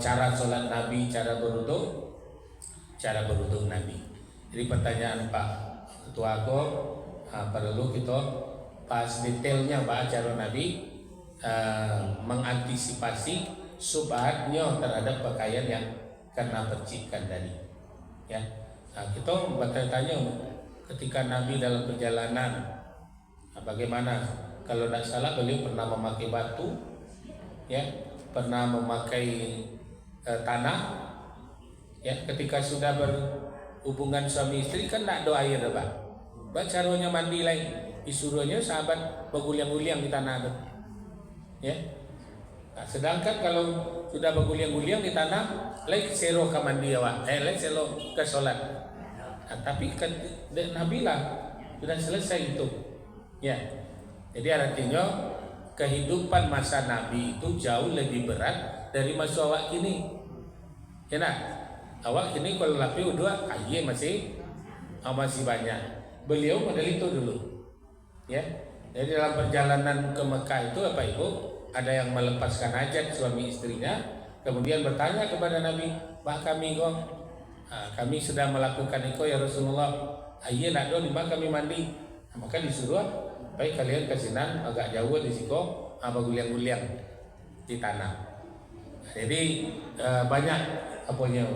cara sholat Nabi, cara berwudu Nabi. Jadi pertanyaan Pak Ketua aku perlu kita pas detailnya Pak cara Nabi mengantisipasi subhatnya terhadap pakaian yang kena percikan tadi. Ya, nah, kita bertanya ketika Nabi dalam perjalanan Bagaimana kalau tidak salah beliau pernah memakai batu, ya, pernah memakai tanah, ya. Ketika sudah berhubungan suami istri kan tidak ada air, Pak. Caranya mandi lain, disuruhnya sahabat berguliang-guliang di tanah itu, ya. Nah, sedangkan kalau sudah berguliang-guliang di tanah, lain selo ke mandi awak, lain selo ke sholat. Nah, tapi kan Nabi lah sudah selesai itu, ya. Jadi artinya kehidupan masa Nabi itu jauh lebih berat dari masa awak kini. Ya nak, awak kini kalau lapi udah aye masih banyak. Beliau model itu dulu, ya. Jadi dalam perjalanan ke Mekah itu apa ibu? Ada yang melepaskan hajat suami istrinya, kemudian bertanya kepada Nabi, "Pak kami kok, kami sudah melakukan itu ya Rasulullah. Aye nak do lima kami mandi." Nah, maka disuruh, baik kalian kasinan agak jauh di situ, guliang-guliang di tanah. Jadi banyak apanya.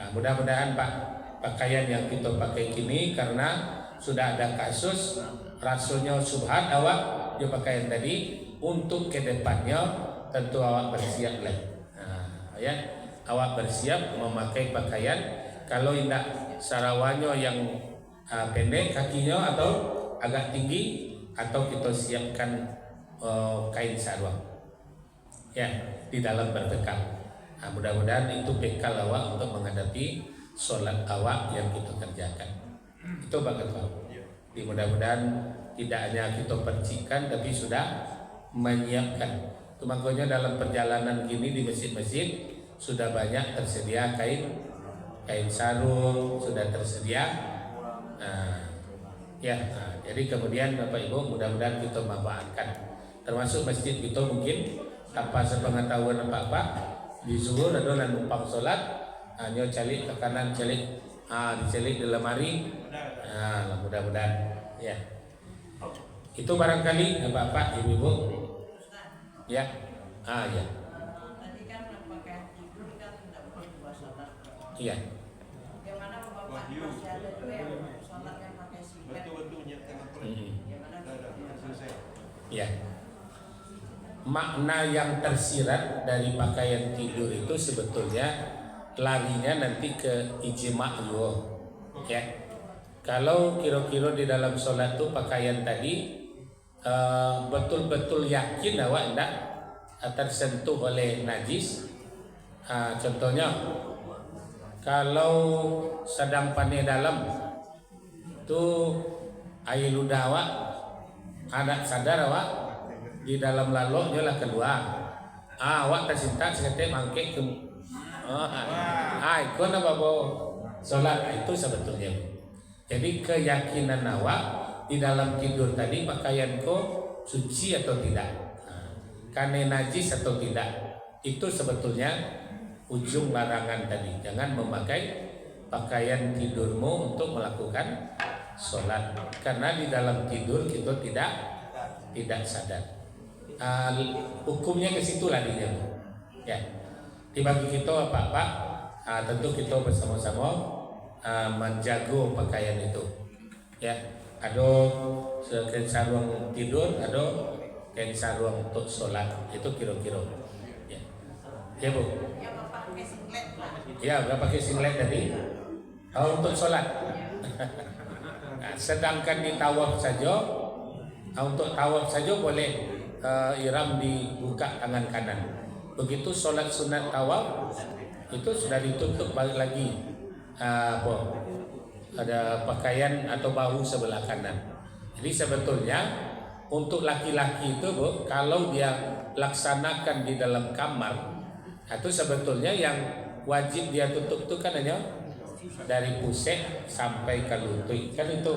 Nah, mudah-mudahan Pak pakaian yang kita pakai kini karena sudah ada kasus rasanya subhat awak dia pakaian tadi untuk kedepannya tentu awak bersiap lah. Nah, ya awak bersiap memakai pakaian kalau tidak sarawannya yang pendek kakinya atau agak tinggi atau kita siapkan kain sarung ya di dalam berbekal. Nah, mudah-mudahan itu bekal awak untuk menghadapi sholat awak yang kita kerjakan. Itu bakat Pak. Di mudah-mudahan tidak hanya kita percikan tapi sudah menyiapkan. Itu makanya dalam perjalanan gini di masjid-masjid sudah banyak tersedia kain sarung, sudah tersedia. Jadi kemudian Bapak Ibu mudah-mudahan kita manfaatkan. Termasuk masjid kita mungkin tanpa sepengetahuan apa-apa disuruh ada numpang sholat, hanya calik ke kanan calik, dicelik di lemari. Mudah-mudahan ya. Itu barangkali Bapak Ibu ya. Ya. Tadi kan pakaian tidur kan tidak boleh buat sholat. Iya. Bagaimana Bapak masih ada juga yang sholat yang pakai singlet? Bagaimana? Ya. Makna yang tersirat dari pakaian tidur itu sebetulnya larinya nanti ke ijma' ya. Kalau kira-kira di dalam sholat itu pakaian tadi betul-betul yakin awak tidak tersentuh oleh najis. Contohnya kalau sedang pandai dalam itu air ludah awak anak sadar awak di dalam laloknya lah keluar. Awak tersintak sekete mangkek ke ikon apa sholat itu sebetulnya. Jadi keyakinan awak di dalam tidur tadi pakaianku suci atau tidak, karena najis atau tidak, itu sebetulnya ujung larangan tadi. Jangan memakai pakaian tidurmu untuk melakukan sholat, karena di dalam tidur kita tidak sadar. Hukumnya ke situ larinya, ya. Dibagi kita Pak, tentu kita bersama-sama menjaga pakaian itu, ya. Ada kain sarung tidur, ada kain sarung untuk sholat, itu kira-kira, ya. Ya Bu. Ya Bapak pakai singlet lah. Ya, berapa pakai singlet tadi? Untuk sholat. Nah, sedangkan di tawaf saja, untuk tawaf saja boleh ihram dibuka tangan kanan. Begitu sholat sunat tawaf itu sudah ditutup balik lagi ada pakaian atau bahu sebelah kanan. Jadi sebetulnya untuk laki-laki itu Bu, kalau dia laksanakan di dalam kamar, itu sebetulnya yang wajib dia tutup itu kan hanya dari pusat sampai ke lutut, kan itu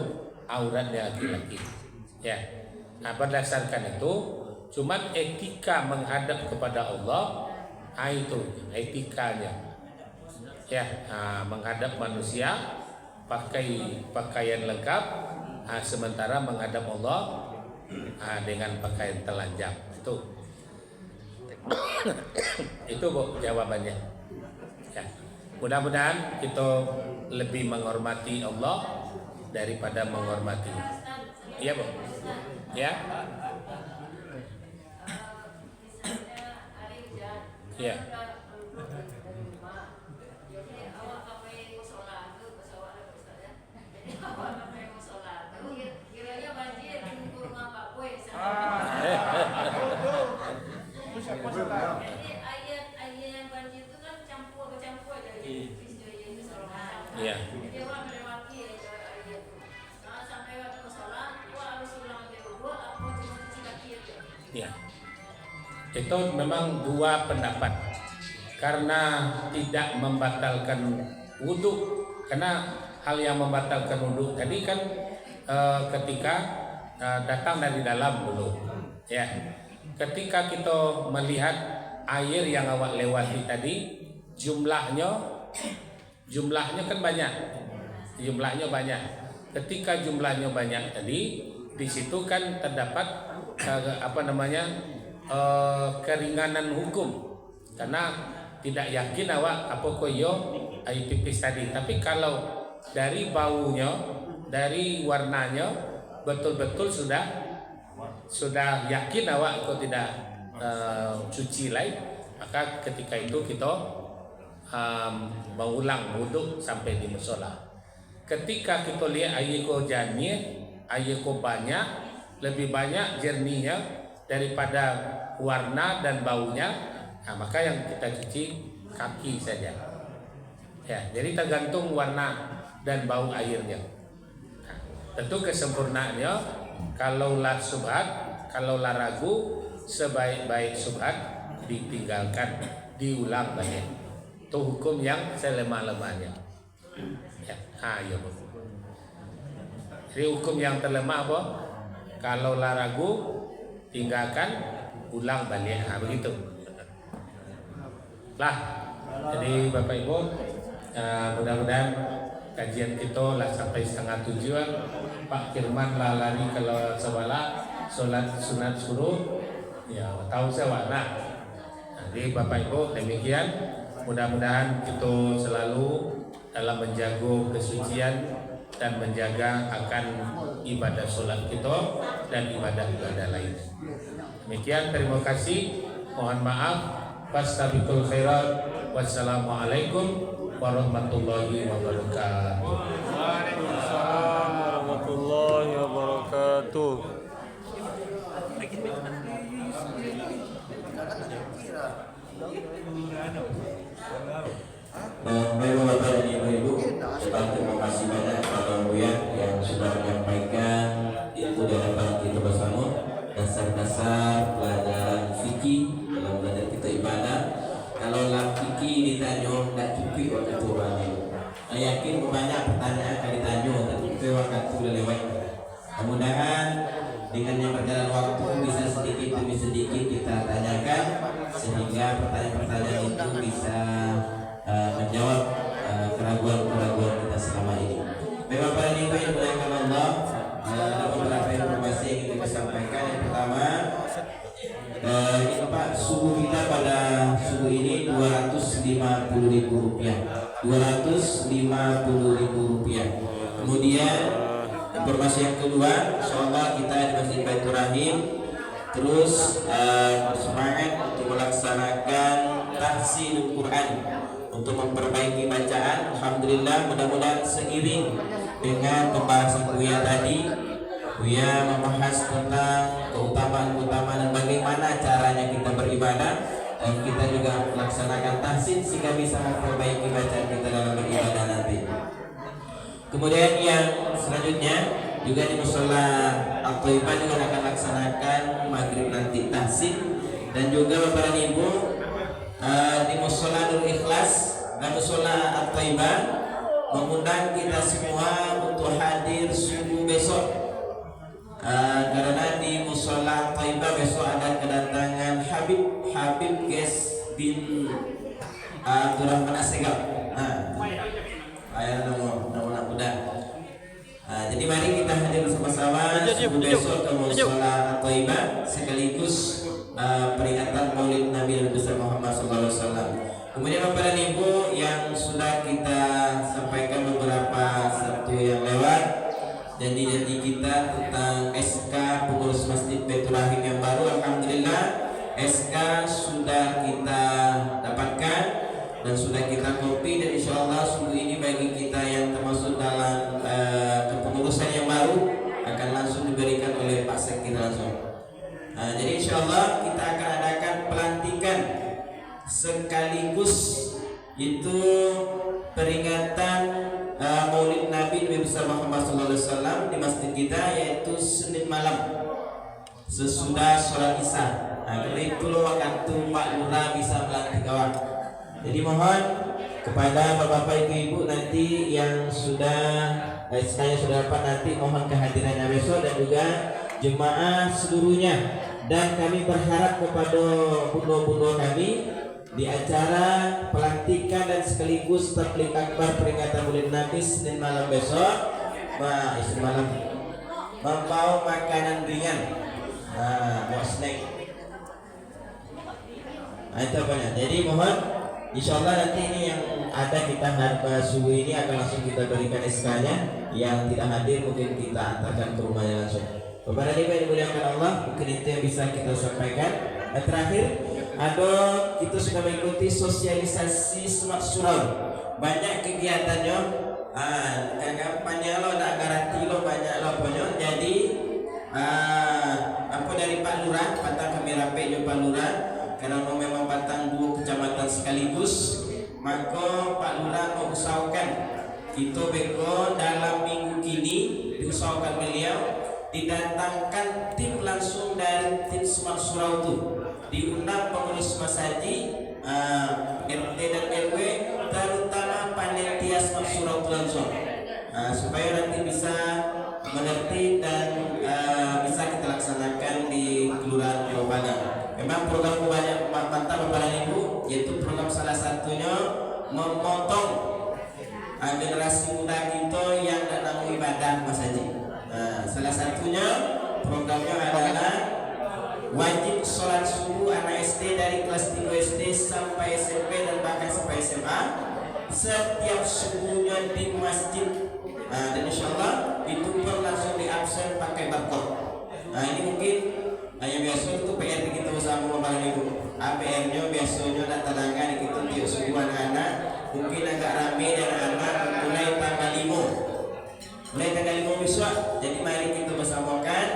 auratnya laki-laki, ya. Nah, berdasarkan itu cuman etika menghadap kepada Allah, itu etikanya, ya. Menghadap manusia pakai pakaian lengkap, sementara menghadap Allah dengan pakaian telanjang. Itu Bu jawabannya, ya. Mudah-mudahan kita lebih menghormati Allah daripada menghormati, iya Bu. Ya. Ya. Iya. Ya. Itu memang dua pendapat. Karena tidak membatalkan wudhu. Karena hal yang membatalkan wudhu tadi kan ketika datang dari dalam dulu. Ya. Ketika kita melihat air yang awak lewati tadi, jumlahnya kan banyak. Jumlahnya banyak. Ketika jumlahnya banyak tadi, di situ kan terdapat keringanan hukum. Karena tidak yakin awak apa koyo air pipis tadi. Tapi kalau dari baunya, dari warnanya betul-betul sudah yakin awak kok tidak cuci lagi, maka ketika itu kita mengulang wudhu sampai di musola. Ketika kita lihat air ko jernih, air ko banyak, lebih banyak jernihnya daripada warna dan baunya, nah, maka yang kita cuci kaki saja. Ya, jadi tergantung warna dan bau airnya. Nah, tentu kesempurnaannya, kalaulah subhat, kalaulah ragu, sebaik-baik subhat ditinggalkan, diulang balik. Itu hukum yang selemah-lemahnya. Ya, ya Bu. Jadi hukum yang terlemah apa? Kalaulah ragu, tinggalkan, ulang balik. Nah, begitu. Lah, jadi Bapak Ibu, mudah-mudahan kajian kita lah sampai 6:30. Pak Firman lah lari kalau sebala sholat sunat suruh, ya tahu saya nah. Jadi Bapak Ibu demikian, mudah-mudahan kita selalu dalam menjaga kesucian dan menjaga akan ibadah sholat kita dan ibadah-ibadah lain. Demikian, terima kasih. Mohon maaf. Fastabiqul khairat. Wassalamualaikum warahmatullahi wabarakatuh. Waalaikumsalam warahmatullahi wabarakatuh. Baik Bapak dan Ibu, terima kasih banyak kepada Buya yang sudah menyampaikan ilmu dalam kita bersama, dasar-dasar pelajaran fikih dalam belajar kita ibadah. Kalau lah fikih ditanya tidak cukup waktu turunnya. Saya yakin banyak pertanyaan akan ditanya, tapi waktu sudah lewat. Mudah-mudahan dengan yang berjalan waktu bisa sedikit demi sedikit kita tanyakan, sehingga pertanyaan-pertanyaan itu bisa menjawab keraguan-keraguan kita selama ini. Bapak dan Ibu yang dimuliakan Allah, ada beberapa informasi yang kita sampaikan. Yang pertama, ini Pak, suhu kita pada suhu ini Rp250.000. Rp250.000. Kemudian informasi yang kedua, insyaallah kita di Masjid Baitur Rahim terus bersemangat untuk melaksanakan tahsinul Quran, untuk memperbaiki bacaan. Alhamdulillah, mudah-mudahan seiring dengan pembahasan Buya tadi, Buya membahas tentang keutamaan-keutamaan dan bagaimana caranya kita beribadah, dan kita juga melaksanakan tahsin sehingga bisa memperbaiki bacaan kita dalam beribadah nanti. Kemudian yang selanjutnya juga di Mushola Al-Thaibah juga akan laksanakan maghrib nanti tahsin, dan juga Bapak dan Ibu di Mushola Nurul Ikhlas dan Mushola Al-Thaibah mengundang kita semua untuk hadir subuh besok, karena di Mushola Al-Thaibah besok ada kedatangan Habib Ges bin Abdurrahman Assegaf. Jadi mari kita hadir bersama-sama subuh besok ke Mushola Al-Thaibah sekaligus peringatan Maulid Nabi besar Muhammad SAW. Kemudian Bapak dan Ibu yang sudah kita sampaikan beberapa Sabtu yang lewat, janji-janji kita tentang SK pengurus sudah kita kopi dan insya Allah subuh ini bagi kita yang termasuk dalam kepengurusan yang baru akan langsung diberikan oleh Pak Sekjen langsung. Jadi insya Allah kita akan adakan pelantikan sekaligus itu peringatan Maulid Nabi besar Muhammad SAW di masjid kita, yaitu Senin malam sesudah sholat isya. Karena itu waktu Pak Lurah bisa melantik kawan. Jadi mohon kepada bapak-bapak ibu-ibu nanti yang sudah dapat nanti mohon kehadirannya besok dan juga jemaah seluruhnya. Dan kami berharap kepada bundo-bundo kami di acara pelantikan dan sekaligus tabligh akbar peringatan Maulid Nabi Senin malam besok, Senin malam membawa makanan ringan, buat snack. Itu banyak. Jadi mohon, insyaallah nanti ini yang ada kita harga subuh ini akan langsung kita berikan SK-nya. Yang tidak hadir mungkin kita antarkan ke rumahnya langsung. Bapak dan Ibu yang dimuliakan Allah, mungkin itu yang bisa kita sampaikan. Dan terakhir, kita sudah mengikuti sosialisasi Smart Surau. Banyak kegiatannya. Kampanye lo ada garanti lo banyak lo punya. Jadi dari Pak Lurah, Batang kami rapi jo Pak Lurah. Karena memang Batang 2 kecamatan sekaligus, maka Pak Lurah mengusahakan kita beko dalam minggu kini diusahakan beliau didatangkan tim langsung dari tim Smart Surau itu, diundang pengurus masaji, RT dan RW, terutama panitia Smart Surau itu langsung, supaya nanti bisa mengerti dan bisa kita laksanakan di Kelurahan Pulau Padang. Memang program banyak mantap Bapak dan Ibu, yaitu program salah satunya memotong generasi muda kita yang datang ibadah Mas Haji. Salah satunya programnya adalah wajib sholat subuh anak SD dari kelas 3 SD sampai SMP dan bahkan sampai SMA setiap subuhnya di masjid. Dan insya Allah itu pun langsung diabsen pakai barcode. Ini mungkin yang biasa itu PR kita bersama Bapak dan Ibu. PR-nya biasanya datang-datang kita tiap subuh anak-anak mungkin agak ramai dan anak mulai tanggal 5 besok. Jadi mari kita bersamakan.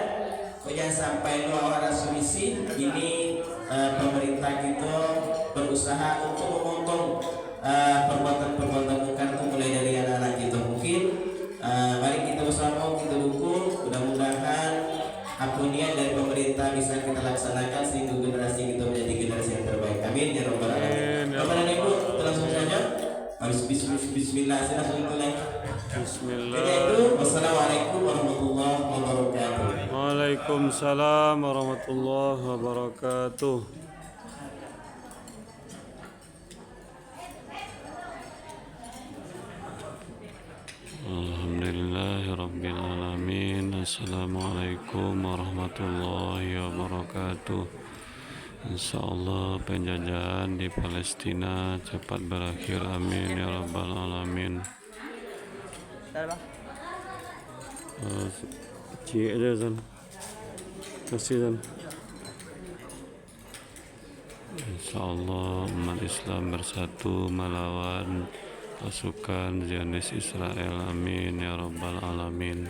Jangan sampai luar resolusi ini, pemerintah kita berusaha untuk memotong perbuatan-perbuatan mungkar itu mulai dari anak-anak kita. Mungkin mari kita bersama kita dukung, mudah-mudahan apa niat dari pemerintah bisa kita laksanakan sehingga generasi kita menjadi generasi yang terbaik. Amin ya rabbal alamin. Bapak dan Ibu, langsung saja. Harus bismillah, saya langsung mulai. Bismillah. Jadi itu, wassalamualaikum warahmatullahi wabarakatuh. Waalaikumsalam warahmatullahi wabarakatuh. Alhamdulillahirabbil alamin. Assalamualaikum warahmatullahi wabarakatuh. Insyaallah penjajahan di Palestina cepat berakhir, amin ya rabbal alamin. Cik aja Zan. Kasih Zan. Insyaallah umat Islam bersatu melawan pasukan Zionis Israel, amin ya rabbal alamin.